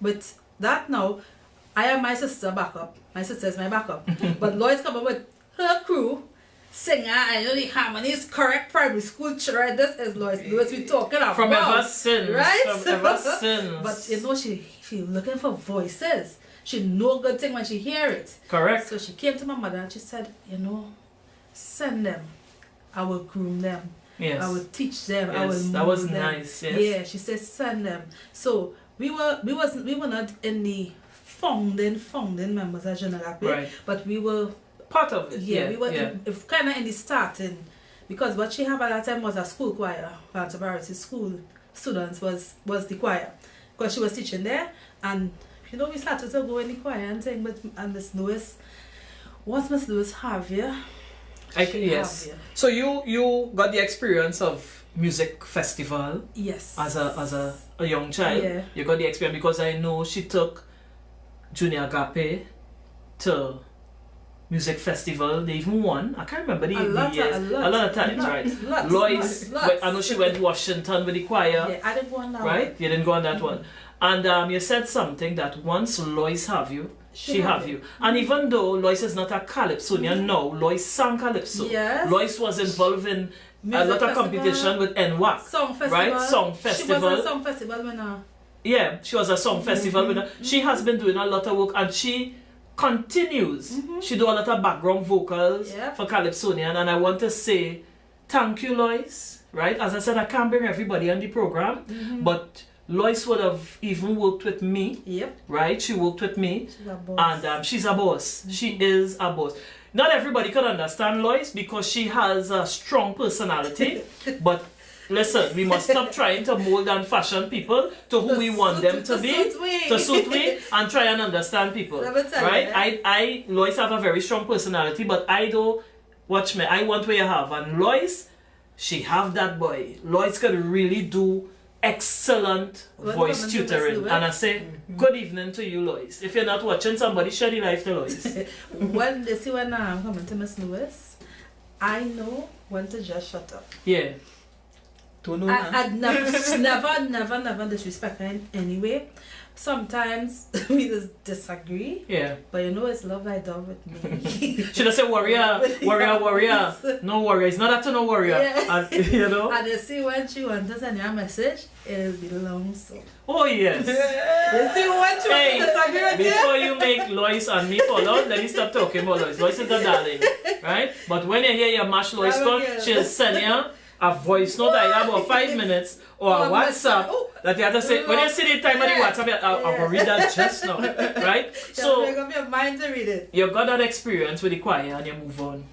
Speaker 3: with that now, I am my sister backup. My sister is my backup. But Lloyd's coming with her crew, singer, and you know the harmony is correct primary school children. This is Lloyd's Lewis we talking about.
Speaker 1: From ever since.
Speaker 3: Right?
Speaker 1: From ever since.
Speaker 3: But you know she looking for voices. She know good thing when she hear it.
Speaker 1: Correct.
Speaker 3: So she came to my mother and she said, you know, send them. I will groom them.
Speaker 1: Yes.
Speaker 3: I will teach them. I will
Speaker 1: Yes,
Speaker 3: mold
Speaker 1: that was
Speaker 3: them.
Speaker 1: nice. Yes.
Speaker 3: Yeah, she said send them. So we were not in the founding members of Jeune Agape,
Speaker 1: Right.
Speaker 3: but we were
Speaker 1: Part of it.
Speaker 3: we were
Speaker 1: yeah.
Speaker 3: kind of in the starting, because what she had at that time was a school choir. Vancouver school students was the choir, because she was teaching there, and you know we started to go in the choir and thing. But and Miss Lewis, what's Miss Lewis have here?
Speaker 1: Yes. So you got the experience of music festival
Speaker 3: Yes.
Speaker 1: as a young child.
Speaker 3: Yeah.
Speaker 1: You got the experience because I know she took Junior Agape to music festival. They even won. I can't remember the years. A lot of times, right? Lois, I know she went to Washington with the choir.
Speaker 3: Yeah, I didn't go on that
Speaker 1: Right?
Speaker 3: one.
Speaker 1: You didn't go on that one. And you said something that once Lois have you, She have you. And even though Lois is not a calypsonian now, Lois sang calypso.
Speaker 3: Yes.
Speaker 1: Lois was involved in a
Speaker 3: Music
Speaker 1: lot of
Speaker 3: festival,
Speaker 1: competition with NWAC.
Speaker 3: Song festival.
Speaker 1: Right? Song festival.
Speaker 3: She was a song festival winner.
Speaker 1: Yeah, she was a song festival winner. She has been doing a lot of work and she continues. She do a lot of background vocals for calypsonian, and I want to say thank you, Lois. Right? As I said, I can't bring everybody on the program, but Lois would have even worked with me.
Speaker 3: Yep.
Speaker 1: Right? She worked with me.
Speaker 3: She's a boss.
Speaker 1: And she's a boss. She is a boss. Not everybody can understand Lois because she has a strong personality. But listen, we must stop trying to mold and fashion people to who we want them to be. To suit we and try and understand people. Right? Lois have a very strong personality, but I do, watch me, I want what you have. And Lois, she have that boy. Lois could really do excellent voice tutoring. And I say, good evening to you, Lois. If you're not watching, somebody share the life to Lois.
Speaker 3: When they see when I'm coming to Miss Lewis, I know when to just shut up.
Speaker 1: Yeah.
Speaker 3: I'd never disrespect her in any way. Sometimes we just disagree.
Speaker 1: Yeah.
Speaker 3: But you know it's love I done with me.
Speaker 1: Should I say warrior? No warrior. It's not that to no warrior.
Speaker 3: Yeah.
Speaker 1: And, you know?
Speaker 3: And you see when she wants to send you a message, it'll be long so.
Speaker 1: Oh yes.
Speaker 3: You see when she wants to disagree with
Speaker 1: before
Speaker 3: you?
Speaker 1: you make Lois and me fall out, let me stop talking about Lois. Lois is a darling. Right? But when you hear your mash Lois call, she'll send you a voice note either about 5 minutes or a WhatsApp that you have to say. When you see the time of the WhatsApp, I'll read that just now. Right? So
Speaker 3: make up your mind to read it.
Speaker 1: You got that experience with the choir and you move on.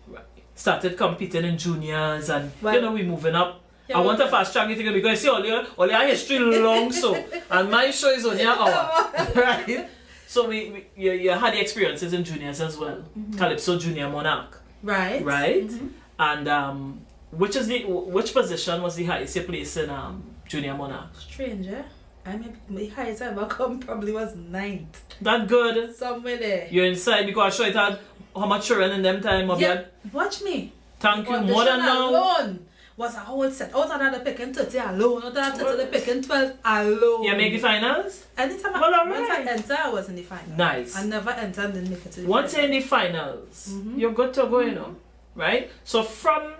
Speaker 1: Right. Started competing in juniors and you know we moving up. I want to fast track it because you see all your history long so and my show is only an hour. Right? So you had the experiences in juniors as well. Calypso Junior Monarch.
Speaker 3: Right.
Speaker 1: Right? And which position was the highest you placed in Junior Monarch?
Speaker 3: Stranger. I mean, the highest I ever come probably was 9th.
Speaker 1: That good?
Speaker 3: Somewhere there.
Speaker 1: You're inside because I sure it had how much children in them time of
Speaker 3: Yeah, watch me.
Speaker 1: Thank you. More than now.
Speaker 3: Alone was a whole set. Out of that, they picking 30 alone. Out of that, 30, they picking 12 alone.
Speaker 1: You make the finals?
Speaker 3: Anytime once I enter, I was in the finals.
Speaker 1: Nice.
Speaker 3: I never entered and make it to the
Speaker 1: once you're in the finals, you're good to go, you know. Right? So from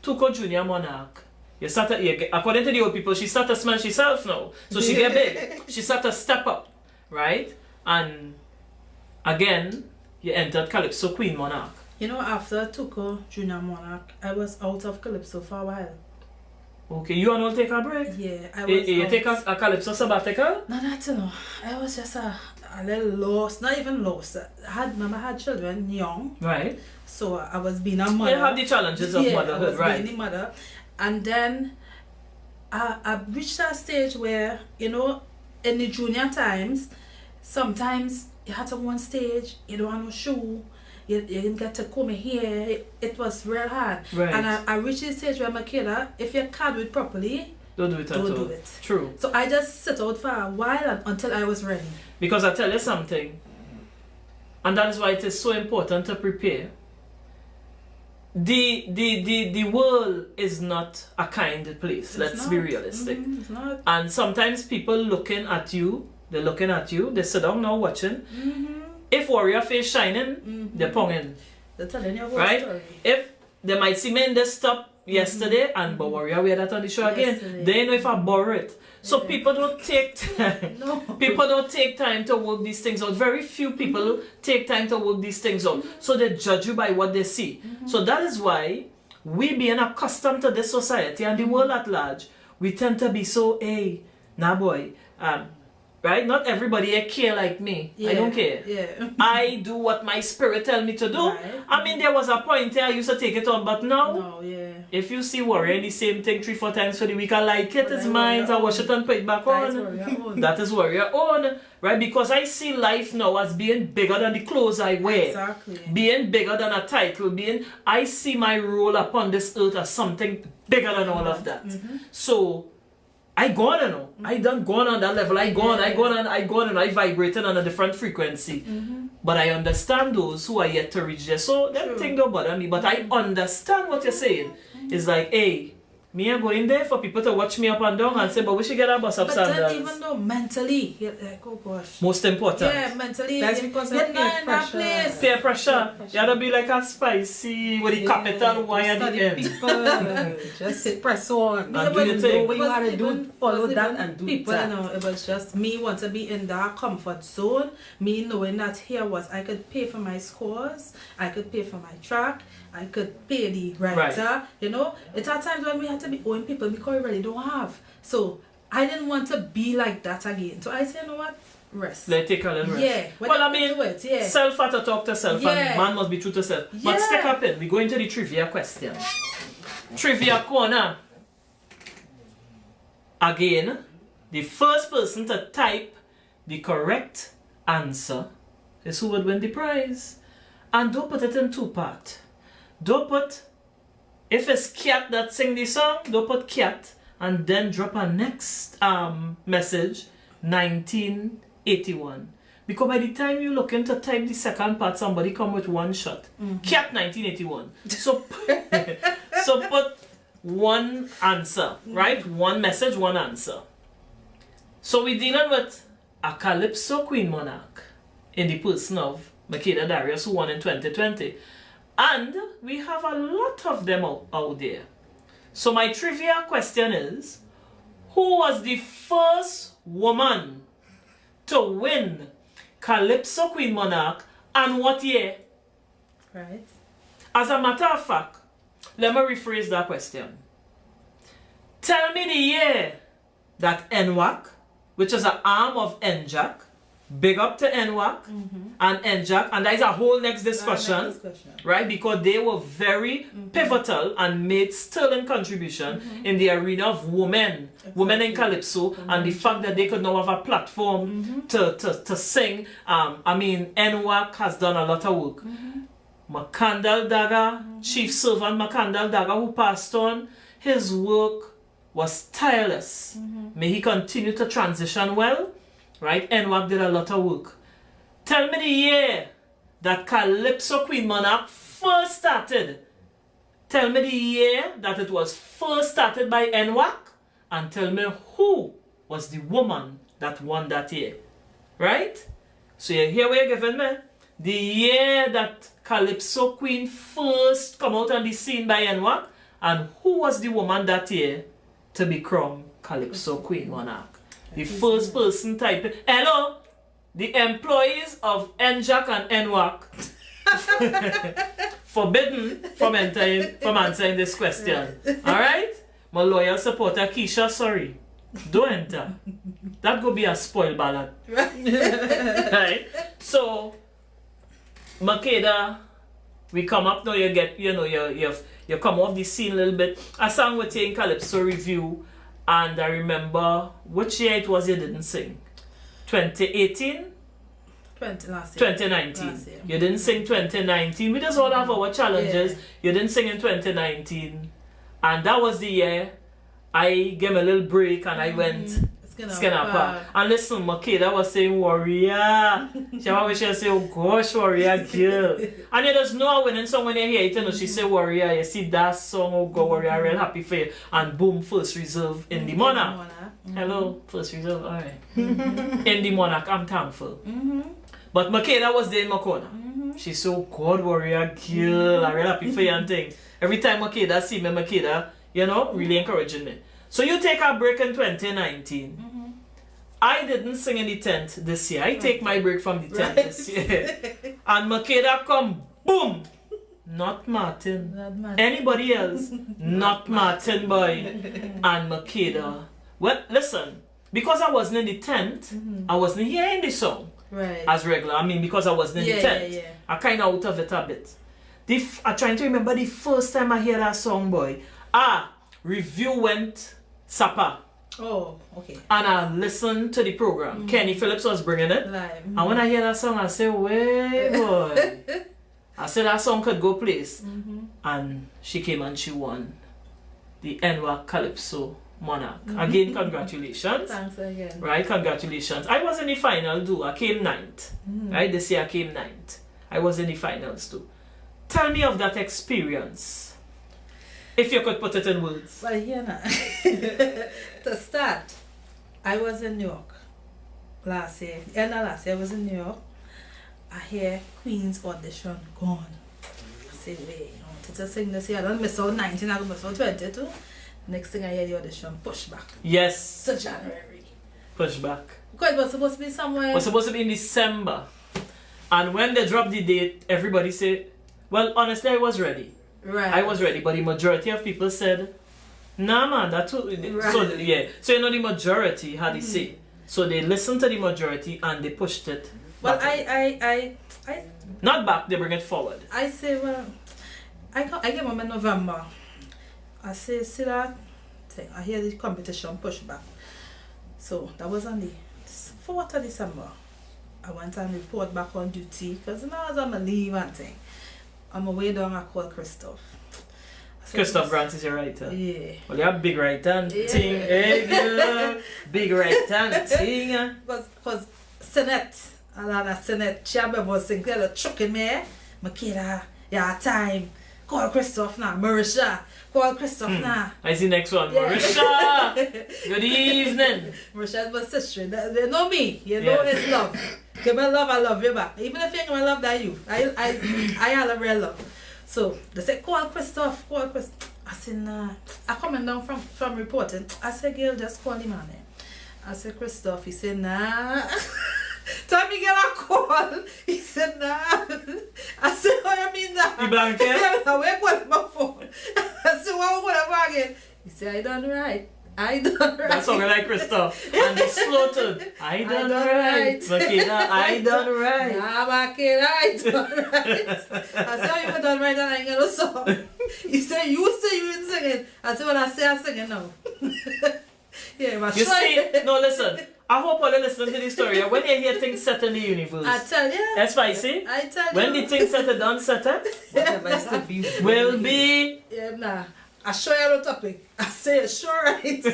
Speaker 1: Tuko Junior Monarch, according to the old people, she started to smell herself now. So she get big. She started to step up. Right? And again, you entered Calypso Queen Monarch.
Speaker 3: You know, after Tuko Junior Monarch, I was out of Calypso for a while.
Speaker 1: Okay, you and all take a break?
Speaker 3: Yeah, I was
Speaker 1: You take a Calypso sabbatical?
Speaker 3: No, not to know. I was just a little lost. Not even lost. I had children young.
Speaker 1: Right.
Speaker 3: So I was being a mother.
Speaker 1: You have the challenges of motherhood,
Speaker 3: I was
Speaker 1: right?
Speaker 3: being a mother. And then I reached that stage where, you know, in the junior times, sometimes you had to go on stage, you don't have no shoe, you didn't get to comb your hair. It was real hard.
Speaker 1: Right.
Speaker 3: And I reached the stage where Makeda, if you can't do it properly,
Speaker 1: don't do it at all.
Speaker 3: don't do it.
Speaker 1: True.
Speaker 3: So I just sit out for a while until I was ready.
Speaker 1: Because I tell you something, and that is why it is so important to prepare. The world is not a kind place. Let's be realistic.
Speaker 3: It's not.
Speaker 1: And sometimes people looking at you, they sit down now watching. If warrior face shining, they're ponging.
Speaker 3: They're telling you a whole
Speaker 1: right?
Speaker 3: story.
Speaker 1: If they might see men that stop yesterday and but warrior wear that on the show again, they know if I borrow it. So people don't take time.
Speaker 3: No.
Speaker 1: People don't take time to work these things out. Very few people take time to work these things out. So they judge you by what they see. So that is why we being accustomed to this society and the world at large, we tend to be so, hey, nah boy, right? Not everybody care like me. I don't care.
Speaker 3: Yeah.
Speaker 1: I do what my spirit tell me to do.
Speaker 3: Right.
Speaker 1: I mean, there was a point there I used to take it on, but now,
Speaker 3: No, yeah.
Speaker 1: if you see warrior the same thing 3-4 times for the week, I like it, it's mine, I wash it and put it back on. That is warrior own, right? Because I see life now as being bigger than the clothes I wear.
Speaker 3: Exactly.
Speaker 1: Being bigger than a title, I see my role upon this earth as something bigger than all of that. So, I gone, you know. I done gone on that level. I gone, and I vibrated on a different frequency. But I understand those who are yet to reach there. So, them thing don't bother me. But I understand what you're saying. It's like, hey, Me are going there for people to watch me up and down and say, but we should get our bus up
Speaker 3: But
Speaker 1: sandals.
Speaker 3: then even though mentally, you're like, oh gosh.
Speaker 1: Most important.
Speaker 3: Yeah, mentally.
Speaker 2: That's
Speaker 3: you-
Speaker 2: because
Speaker 3: you're
Speaker 2: of
Speaker 3: not
Speaker 2: peer
Speaker 3: in that
Speaker 2: pressure.
Speaker 3: place.
Speaker 1: Peer pressure. You have to be like a SpiceY with the capital Y at the
Speaker 2: Study
Speaker 1: end.
Speaker 2: people. Just press on.
Speaker 1: And do your thing.
Speaker 2: What you gotta do,
Speaker 3: Even-
Speaker 2: follow
Speaker 3: was
Speaker 2: that
Speaker 3: even
Speaker 2: and do
Speaker 3: people,
Speaker 2: that.
Speaker 3: You know, it was just me want to be in that comfort zone. Me knowing that here was I could pay for my scores, I could pay for my track, I could pay the writer. You know, it's at times when we had to be owing people because we really don't have. So I didn't want to be like that again. So I said, you know what? Rest.
Speaker 1: Let's take a little rest.
Speaker 3: Yeah.
Speaker 1: Well, I mean,
Speaker 3: do it. Yeah.
Speaker 1: self had to talk to self,
Speaker 3: Yeah.
Speaker 1: and man must be true to self. But
Speaker 3: Yeah.
Speaker 1: stick up in. We go into the trivia question. Trivia corner. Again, the first person to type the correct answer is who would win the prize. And don't put it in two parts. Don't put, if it's cat that sing the song, don't put cat and then drop a next message 1981. Because by the time you look into type the second part, somebody come with one shot. Cat 1981. So, so put one answer, right? One message, one answer. So we're dealing with a Calypso Queen Monarch in the person of Makeda Darius, who won in 2020. And we have a lot of them out there. So my trivia question is, who was the first woman to win Calypso Queen Monarch and what year?
Speaker 3: Right.
Speaker 1: As a matter of fact, let me rephrase that question. Tell me the year that NWAC, which is an arm of NJAC, big up to NWAC and NJAC, and that is a whole next discussion, right? Because they were very pivotal and made sterling contribution in the arena of women in Calypso, and the fact that they could now have a platform to sing. I mean, NWAC has done a lot of work. Makandal Daga, Chief Servant Makandal Daga, who passed on, his work was tireless. May he continue to transition well. Right? NWAC did a lot of work. Tell me the year that Calypso Queen Monarch first started. Tell me the year that it was first started by NWAC, and tell me who was the woman that won that year. Right? So you hear what you're giving me? The year that Calypso Queen first come out on the scene by NWAC, and who was the woman that year to be crowned Calypso Queen Monarch. The first person typing, hello, the employees of NJAC and NWAC forbidden from answering this question. Alright? My loyal supporter Keisha, sorry. Don't enter. That could be a spoiled ballot. Right? So, Makeda, we come up now, you get, you know, you come off the scene a little bit. I sang with you in Calypso Review. And I remember which year it was you didn't sing. 2018?
Speaker 3: Last year.
Speaker 1: 2019.
Speaker 3: Last year.
Speaker 1: You didn't sing 2019. We just all have our challenges.
Speaker 3: Yeah.
Speaker 1: You didn't sing in 2019. And that was the year I gave a little break and I went skin up. And listen, Makeda was saying Warrior. She always say, oh gosh, Warrior girl. And you just know a winning song when you hear it, you know, she say Warrior, you see that song, oh God, Warrior, I'm real happy for you. And boom, first reserve in the Monarch. Hello, first reserve, alright. In the Monarch, I'm thankful. But Makeda was there in my corner. She said, oh God, Warrior girl, I'm real happy for you and thing. Every time Makeda see me, Makeda, you know, really encouraging me. So you take a break in 2019. I didn't sing in the tent this year. I take my break from the tent this year. And Makeda come, boom! Not Martin. Anybody else? Not Martin, boy. And Makeda. Well, listen. Because I wasn't in the tent, I wasn't hearing the song as regular. I mean, because I wasn't in the tent. I kind of out of it a bit. I'm trying to remember the first time I hear that song, boy. Review went Sapa.
Speaker 3: Oh, okay.
Speaker 1: And I listened to the program. Kenny Phillips was bringing it.
Speaker 3: Live.
Speaker 1: And when I hear that song, I say, wait, boy. I said that song could go place. And she came and she won the NWAC Calypso Monarch. Again, congratulations.
Speaker 3: Thanks again.
Speaker 1: Right, congratulations. I was in the final too. I came 9th. Right, this year I came 9th. I was in the finals too. Tell me of that experience. If you could put it in words.
Speaker 3: Well, here now. To start, I was in New York last year. End of last year, I was in New York. I hear Queen's audition gone. I said, wait, I wanted to sing this year. I don't miss out 19, I don't miss out 22. Next thing I hear the audition push back
Speaker 1: Yes.
Speaker 3: to January.
Speaker 1: Push back.
Speaker 3: Because it was supposed to be somewhere.
Speaker 1: It was supposed to be in December. And when they dropped the date, everybody said, well, honestly, I was ready.
Speaker 3: Right.
Speaker 1: I was ready, but the majority of people said, nah, man, that's what.
Speaker 3: Right.
Speaker 1: So, yeah. So, you know, the majority had the say. So, they listened to the majority and they pushed it.
Speaker 3: Well,
Speaker 1: back. Not back, they bring it forward.
Speaker 3: I say, well, I came home in November. I say, see that thing. I hear the competition push back. So that was on the 4th of December. I went and report back on duty because I was on my leave and thing. On my way down, I called Christoph.
Speaker 1: Christoph Grant is your writer.
Speaker 3: Yeah.
Speaker 1: Well, you have big right hand thing. Hey, girl. Big right hand thing.
Speaker 3: Because Senate, Alana Senate, Chairman was saying, they're chucking me. Makeda, yeah, time. Call Christoph now. Marisha, call Christoph now.
Speaker 1: I see next one.
Speaker 3: Yeah.
Speaker 1: Marisha! Good evening.
Speaker 3: Marisha's my sister. They know me. You know it's love. Give me love, I love you back. Even if you ain't gonna love that you. I have a real love. So they said, call Christoph, call Christoph. I said, nah. I coming down from reporting. I said, girl, just call him on it. I said, Christoph. He said, nah. Time me get a call. He said, nah. I said, what you mean that?
Speaker 1: You blanket?
Speaker 3: I wake up my phone. I said, what will again? He said, I done right. I done right.
Speaker 1: That's something like Christoph. And the slow tone. I done right. Makeda, I done right.
Speaker 3: Nah, Makeda, I done right. I said, oh, you done right and I ain't gonna song. He said, you say you ain't singing. I said, when I say I'm singing now. Yeah, my
Speaker 1: You see, no, listen. I hope all you listen to this story. When you hear things set in the universe,
Speaker 3: I tell you.
Speaker 1: that's spicy.
Speaker 3: I tell
Speaker 1: When
Speaker 3: you.
Speaker 1: the things set it done, set it,
Speaker 2: Whatever is to be
Speaker 1: will be.
Speaker 3: Yeah, nah. I show you the topic. I say, sure, right.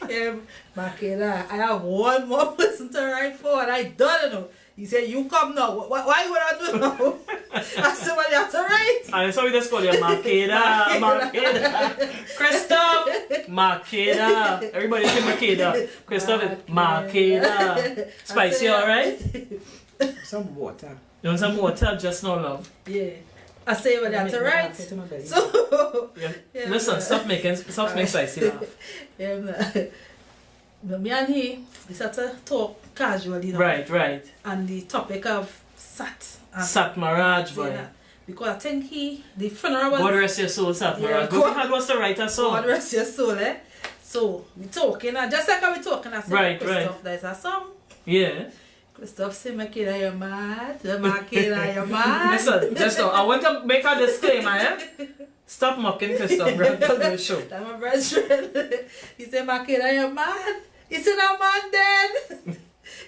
Speaker 3: Yeah, Makeda, I have one more person to write for and I don't know. He said, you come now. Why would I do now? I said, well, you have to write.
Speaker 1: And so we just call you Makeda, Makeda. Christoph, Makeda. Everybody say Makeda. Christoph is Makeda. Spicy, alright?
Speaker 2: some water.
Speaker 1: You want some water? Just no love.
Speaker 3: Yeah. I say, well, you have to write. So,
Speaker 1: Yeah.
Speaker 3: yeah,
Speaker 1: Listen, stop making spicy laugh.
Speaker 3: yeah, but me and he start to talk casually, you know,
Speaker 1: Right.
Speaker 3: on the topic of Sat. And
Speaker 1: Sat Maraj, boy.
Speaker 3: yeah, because I think the funeral was...
Speaker 1: God rest your soul, Sat
Speaker 3: Yeah,
Speaker 1: Maraj. But we had was to write a
Speaker 3: God
Speaker 1: song.
Speaker 3: rest your soul, eh? So, we talking, and just like how we talking, I said,
Speaker 1: Right,
Speaker 3: Christoph, there's a song.
Speaker 1: Yeah.
Speaker 3: Christoph said, Makeda, you're mad. Makeda, you're mad.
Speaker 1: Listen, I want to make a disclaimer, eh? Stop mocking Christoph, bro. Tell me the show.
Speaker 3: That's my best friend. He said, Makeda, you're mad. He said, I'm mad then.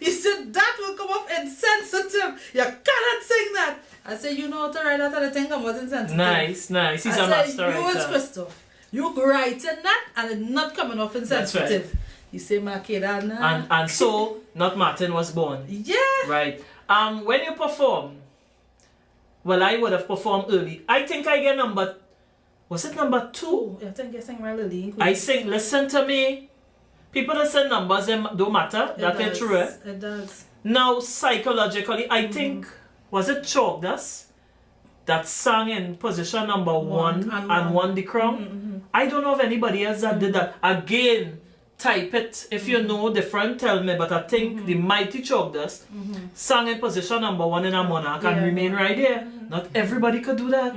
Speaker 3: He said, that will come off insensitive. You cannot sing that. I said, you know how to write that, and I think I was insensitive.
Speaker 1: Nice. He's a master
Speaker 3: you is
Speaker 1: writer.
Speaker 3: Christoph. You writing that, and it's not coming off insensitive.
Speaker 1: Right.
Speaker 3: He said, Makeda, nah.
Speaker 1: And so, not Martin was born.
Speaker 3: Yeah.
Speaker 1: Right. When you perform, well, I would have performed early. I think I get number, was it number 2?
Speaker 3: I think you sing well early.
Speaker 1: I sing, listen to me. People that say numbers they don't matter. That is true. Eh?
Speaker 3: It does.
Speaker 1: Now, psychologically, I think, was it Chogdas that sang in position number 1 and won the crown? I don't know if anybody else that did that. Again, type it. If you know different, tell me. But I think the mighty Chogdas sang in position number 1 in a monarch and remain right there. Not everybody could do that.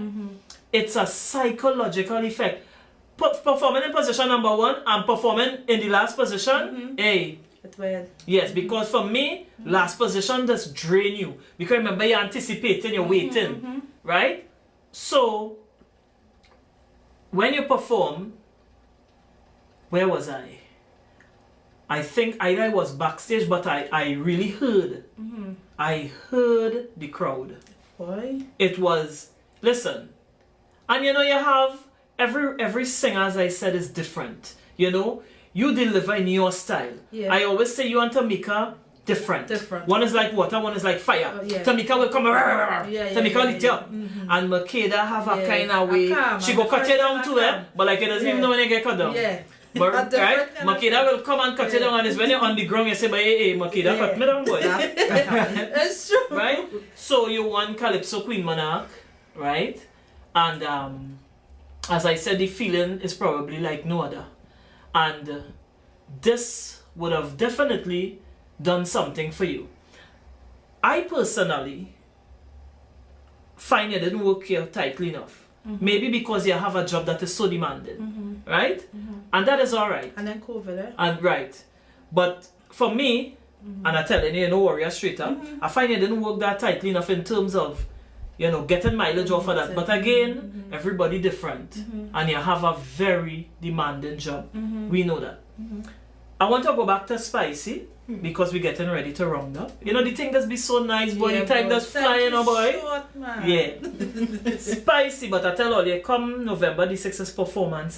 Speaker 1: It's a psychological effect. Performing in position number 1 and performing in the last position, hey.
Speaker 3: It's weird.
Speaker 1: Yes, because for me, last position does drain you. Because remember, you're anticipating, you're waiting, right? So, when you perform, where was I? I think either I was backstage, but I really heard. I heard the crowd.
Speaker 3: Why?
Speaker 1: It was, listen, and you know, you have, every singer, as I said, is different. You know, you deliver in your style.
Speaker 3: Yeah.
Speaker 1: I always say you and Tammico different.
Speaker 3: Different.
Speaker 1: One is like water, one is like fire.
Speaker 3: Yeah.
Speaker 1: Tammico will come, Tammico will eat you up.
Speaker 3: Mm-hmm.
Speaker 1: And Makeda have a
Speaker 3: Yeah.
Speaker 1: kind of way,
Speaker 3: calm,
Speaker 1: she
Speaker 3: and
Speaker 1: go
Speaker 3: the
Speaker 1: cut you
Speaker 3: friend
Speaker 1: down
Speaker 3: are
Speaker 1: too,
Speaker 3: calm.
Speaker 1: but like it doesn't even know when you get cut down.
Speaker 3: Yeah.
Speaker 1: But,
Speaker 3: A different
Speaker 1: right?
Speaker 3: kind of
Speaker 1: Makeda will come and cut you down, and it's when you're on the ground, you say, but hey, Makeda, cut me down, boy.
Speaker 3: It's true.
Speaker 1: Right? So you want Calypso Queen Monarch, right? And as I said, the feeling is probably like no other. And this would have definitely done something for you. I personally find you didn't work here tightly enough. Maybe because you have a job that is so demanding, right? And that is all right.
Speaker 3: And then COVID, eh?
Speaker 1: And right. But for me, and I telling you, Warrior straight up, I find you didn't work that tightly enough in terms of, getting mileage off of that. But again, everybody different. And you have a very demanding job. We know that. I want to go back to SpiceY because we're getting ready to round up. You know the thing that's be so nice, boy.
Speaker 3: Yeah,
Speaker 1: The time
Speaker 3: boy.
Speaker 1: that's flying, oh boy.
Speaker 3: Short, man.
Speaker 1: Yeah. SpiceY, but I tell all you, come November the 6th is performance.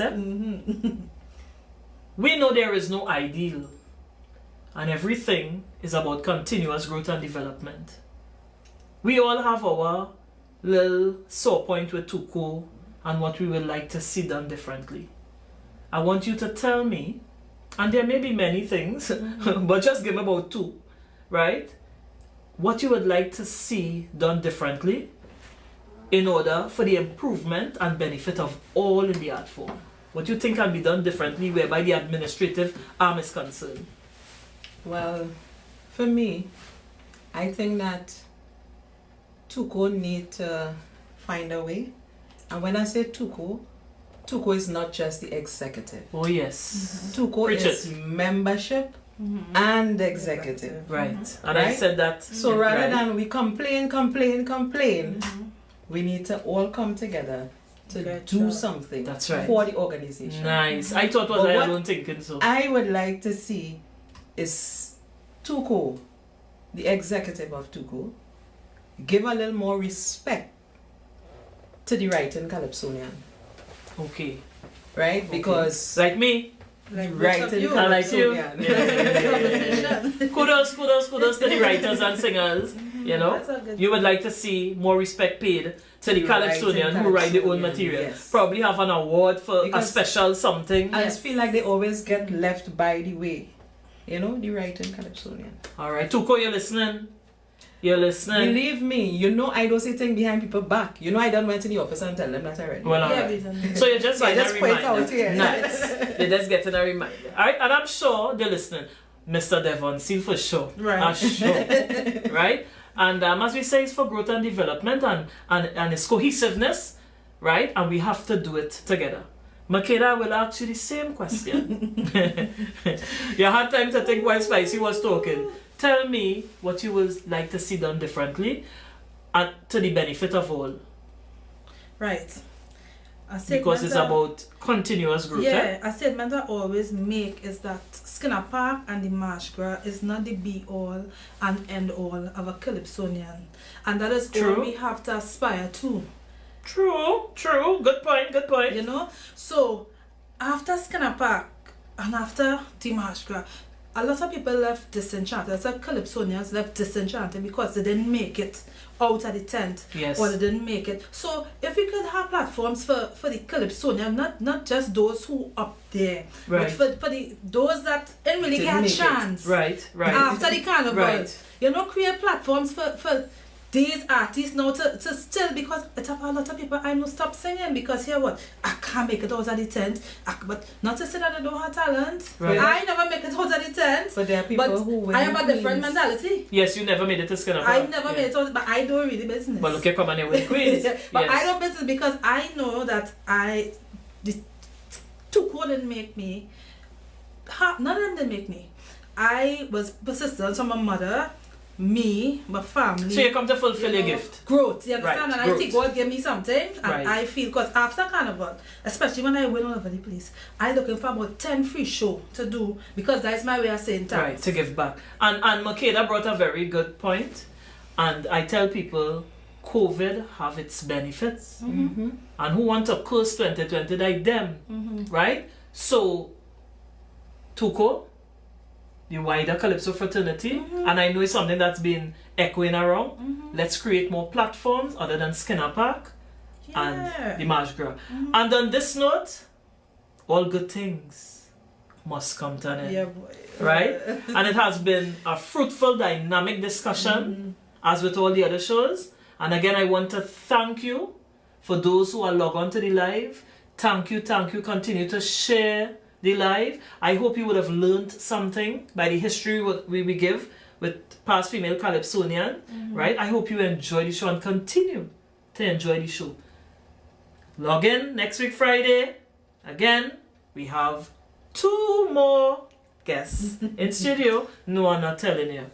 Speaker 1: We know there is no ideal. And everything is about continuous growth and development. We all have our little sore point with Tuko and what we would like to see done differently. I want you to tell me, and there may be many things, but just give me about 2, right? What you would like to see done differently in order for the improvement and benefit of all in the art form. What you think can be done differently whereby the administrative arm is concerned.
Speaker 2: Well, for me, I think that Tuko need to find a way. And when I say Tuko is not just the executive.
Speaker 1: Oh yes.
Speaker 2: Tuko
Speaker 1: Preach
Speaker 2: is
Speaker 1: it.
Speaker 2: membership and executive.
Speaker 1: Right. And I
Speaker 2: Right?
Speaker 1: said that.
Speaker 2: So rather
Speaker 1: right.
Speaker 2: than we complain, we need to all come together to
Speaker 3: Good
Speaker 2: do
Speaker 3: job.
Speaker 2: something
Speaker 1: That's right.
Speaker 2: for the organization.
Speaker 1: Nice. I thought was
Speaker 2: But
Speaker 1: I
Speaker 2: what-
Speaker 1: alone thinking so.
Speaker 2: I would like to see is Tuko, the executive of Tuko, give a little more respect to the writing Calypsonian,
Speaker 1: Okay.
Speaker 2: right?
Speaker 1: Okay.
Speaker 2: Because
Speaker 1: Like me.
Speaker 3: Like
Speaker 2: writing
Speaker 3: both of you.
Speaker 1: I like you.
Speaker 2: Calypsonian.
Speaker 1: Kudos to the writers and singers. You know,
Speaker 3: That's a good
Speaker 1: you would like to see more respect paid to the
Speaker 2: To
Speaker 1: Calypsonian
Speaker 2: writing
Speaker 1: who write their own
Speaker 2: Calypsonian,
Speaker 1: material.
Speaker 2: yes.
Speaker 1: Probably have an award for a
Speaker 2: Because-
Speaker 1: special something.
Speaker 2: I just feel like they always get left by the way. The writing Calypsonian.
Speaker 1: All right, Tuko, you're listening. You're listening.
Speaker 2: Believe me, I don't say things behind people's back. I don't went to the office and tell them that already.
Speaker 1: Well, all
Speaker 3: Yeah,
Speaker 1: right.
Speaker 3: we done.
Speaker 1: So you're just
Speaker 2: So I
Speaker 1: getting
Speaker 2: just
Speaker 1: a
Speaker 2: point
Speaker 1: reminder.
Speaker 2: out here.
Speaker 1: Nice. You're just getting a reminder. All right, and I'm sure they're listening. Mr. Devon, seal for sure.
Speaker 3: Right.
Speaker 1: Sure. Right? And as we say, it's for growth and development and it's cohesiveness, right? And we have to do it together. Makeda will ask you the same question. You had time to think while SpiceY was talking. Tell me what you would like to see done differently and to the benefit of all.
Speaker 3: Right.
Speaker 1: Because it's about continuous growth.
Speaker 3: Yeah, a statement I always make is that Skinner Park and the Marsh Gras is not the be all and end all of a Calypsonian. And that is
Speaker 1: True.
Speaker 3: all we have to aspire to.
Speaker 1: True. Good point.
Speaker 3: So after Skinner Park and after the Marsh Gras, a lot of people left disenchanted. So Calypsonians left disenchanted because they didn't make it out of the tent.
Speaker 1: Yes.
Speaker 3: Or they didn't make it. So if we could have platforms for the Calypsonian, not just those who up there,
Speaker 1: Right.
Speaker 3: but for those that didn't really
Speaker 2: Didn't
Speaker 3: get a
Speaker 2: make it.
Speaker 3: chance
Speaker 1: Right.
Speaker 3: after the carnival.
Speaker 1: Right.
Speaker 3: Create platforms for these artists now to still, because it's a lot of people I know stop singing because hear what, I can't make it out of the tent. But not to say that I don't have talent.
Speaker 1: Right.
Speaker 3: I never make it out of the tent.
Speaker 2: But there are people
Speaker 3: But
Speaker 2: who win
Speaker 3: I have a different
Speaker 2: Queens.
Speaker 3: mentality.
Speaker 1: Yes, you never made it to Skinner
Speaker 3: I
Speaker 1: Park.
Speaker 3: never
Speaker 1: Yeah.
Speaker 3: made it out, but I don't really business.
Speaker 1: But look at come on here with Queens.
Speaker 3: But
Speaker 1: Yes.
Speaker 3: I don't business because I know that the Tuko didn't make me. None of them didn't make me. I was persistent on my mother, me, my family.
Speaker 1: So you come to fulfill your gift.
Speaker 3: Growth, you understand?
Speaker 1: Right,
Speaker 3: And I
Speaker 1: growth.
Speaker 3: think God gave me something, and
Speaker 1: Right.
Speaker 3: I feel, because after Carnival, especially when I went all over the place, I looking for about 10 free show to do, because that's my way of saying
Speaker 1: Right,
Speaker 3: thanks.
Speaker 1: to give back. And Makeda brought a very good point. And I tell people, COVID have its benefits.
Speaker 2: Mm-hmm.
Speaker 1: And who want to curse 2020 like them, right? So, Tuko, the wider Calypso fraternity, and I know it's something that's been echoing around. Let's create more platforms other than Skinner Park and the March Gras. And on this note, all good things must come to an end.
Speaker 3: Yeah, boy.
Speaker 1: Right? And it has been a fruitful, dynamic discussion, as with all the other shows. And again, I want to thank you for those who are logged on to the live. Thank you. Continue to share the live. I hope you would have learned something by the history we give with past female Calypsonian, right? I hope you enjoy the show and continue to enjoy the show. Log in next week Friday. Again, we have 2 more guests in studio. No, I'm not telling you,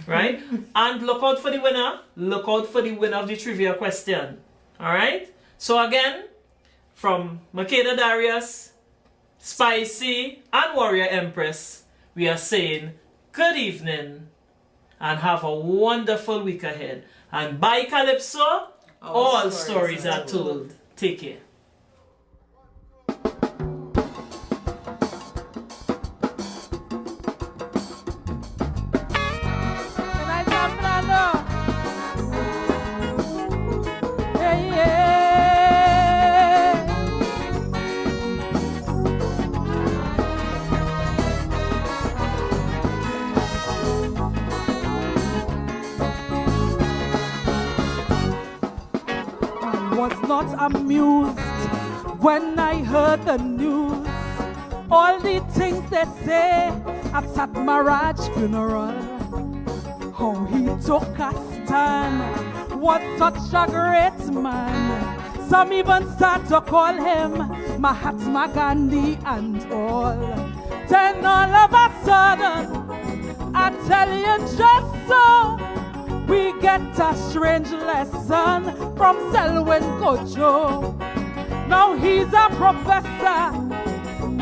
Speaker 1: right? And look out for the winner. Look out for the winner of the trivia question. All right? So again, from Makeda, Darius, SpiceY, and Warrior Empress, we are saying good evening and have a wonderful week ahead. And by Calypso, all stories are told. Take care.
Speaker 4: Not amused when I heard the news. All the things they say at Satmaraj's funeral. How he took a stand was such a great man. Some even start to call him Mahatma Gandhi and all. Then all of a sudden, I tell you just so, we get a strange lesson from Selwyn Kojo. Now he's a professor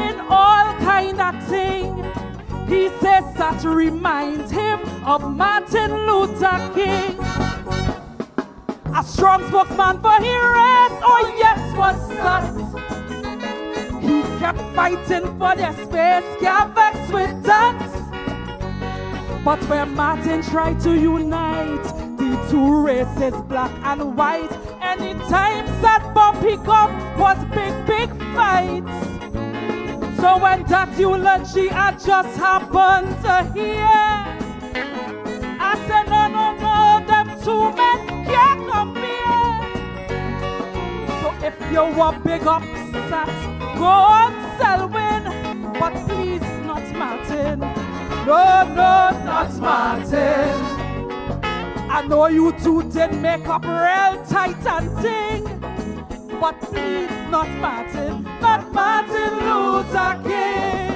Speaker 4: in all kind of thing. He says that reminds him of Martin Luther King. A strong spokesman for his race, oh yes, was that. He kept fighting for their space, can't vex with that. But when Martin tried to unite the 2 races, black and white, anytime that bumpy come was big fights. So when that eulogy I just happened to hear, I said no, them 2 men can't compare. So if you were big upset, go on Selwyn, but please not Martin. No, not Martin. I know you 2 did make up real tight and ting, but please not Martin Luther King.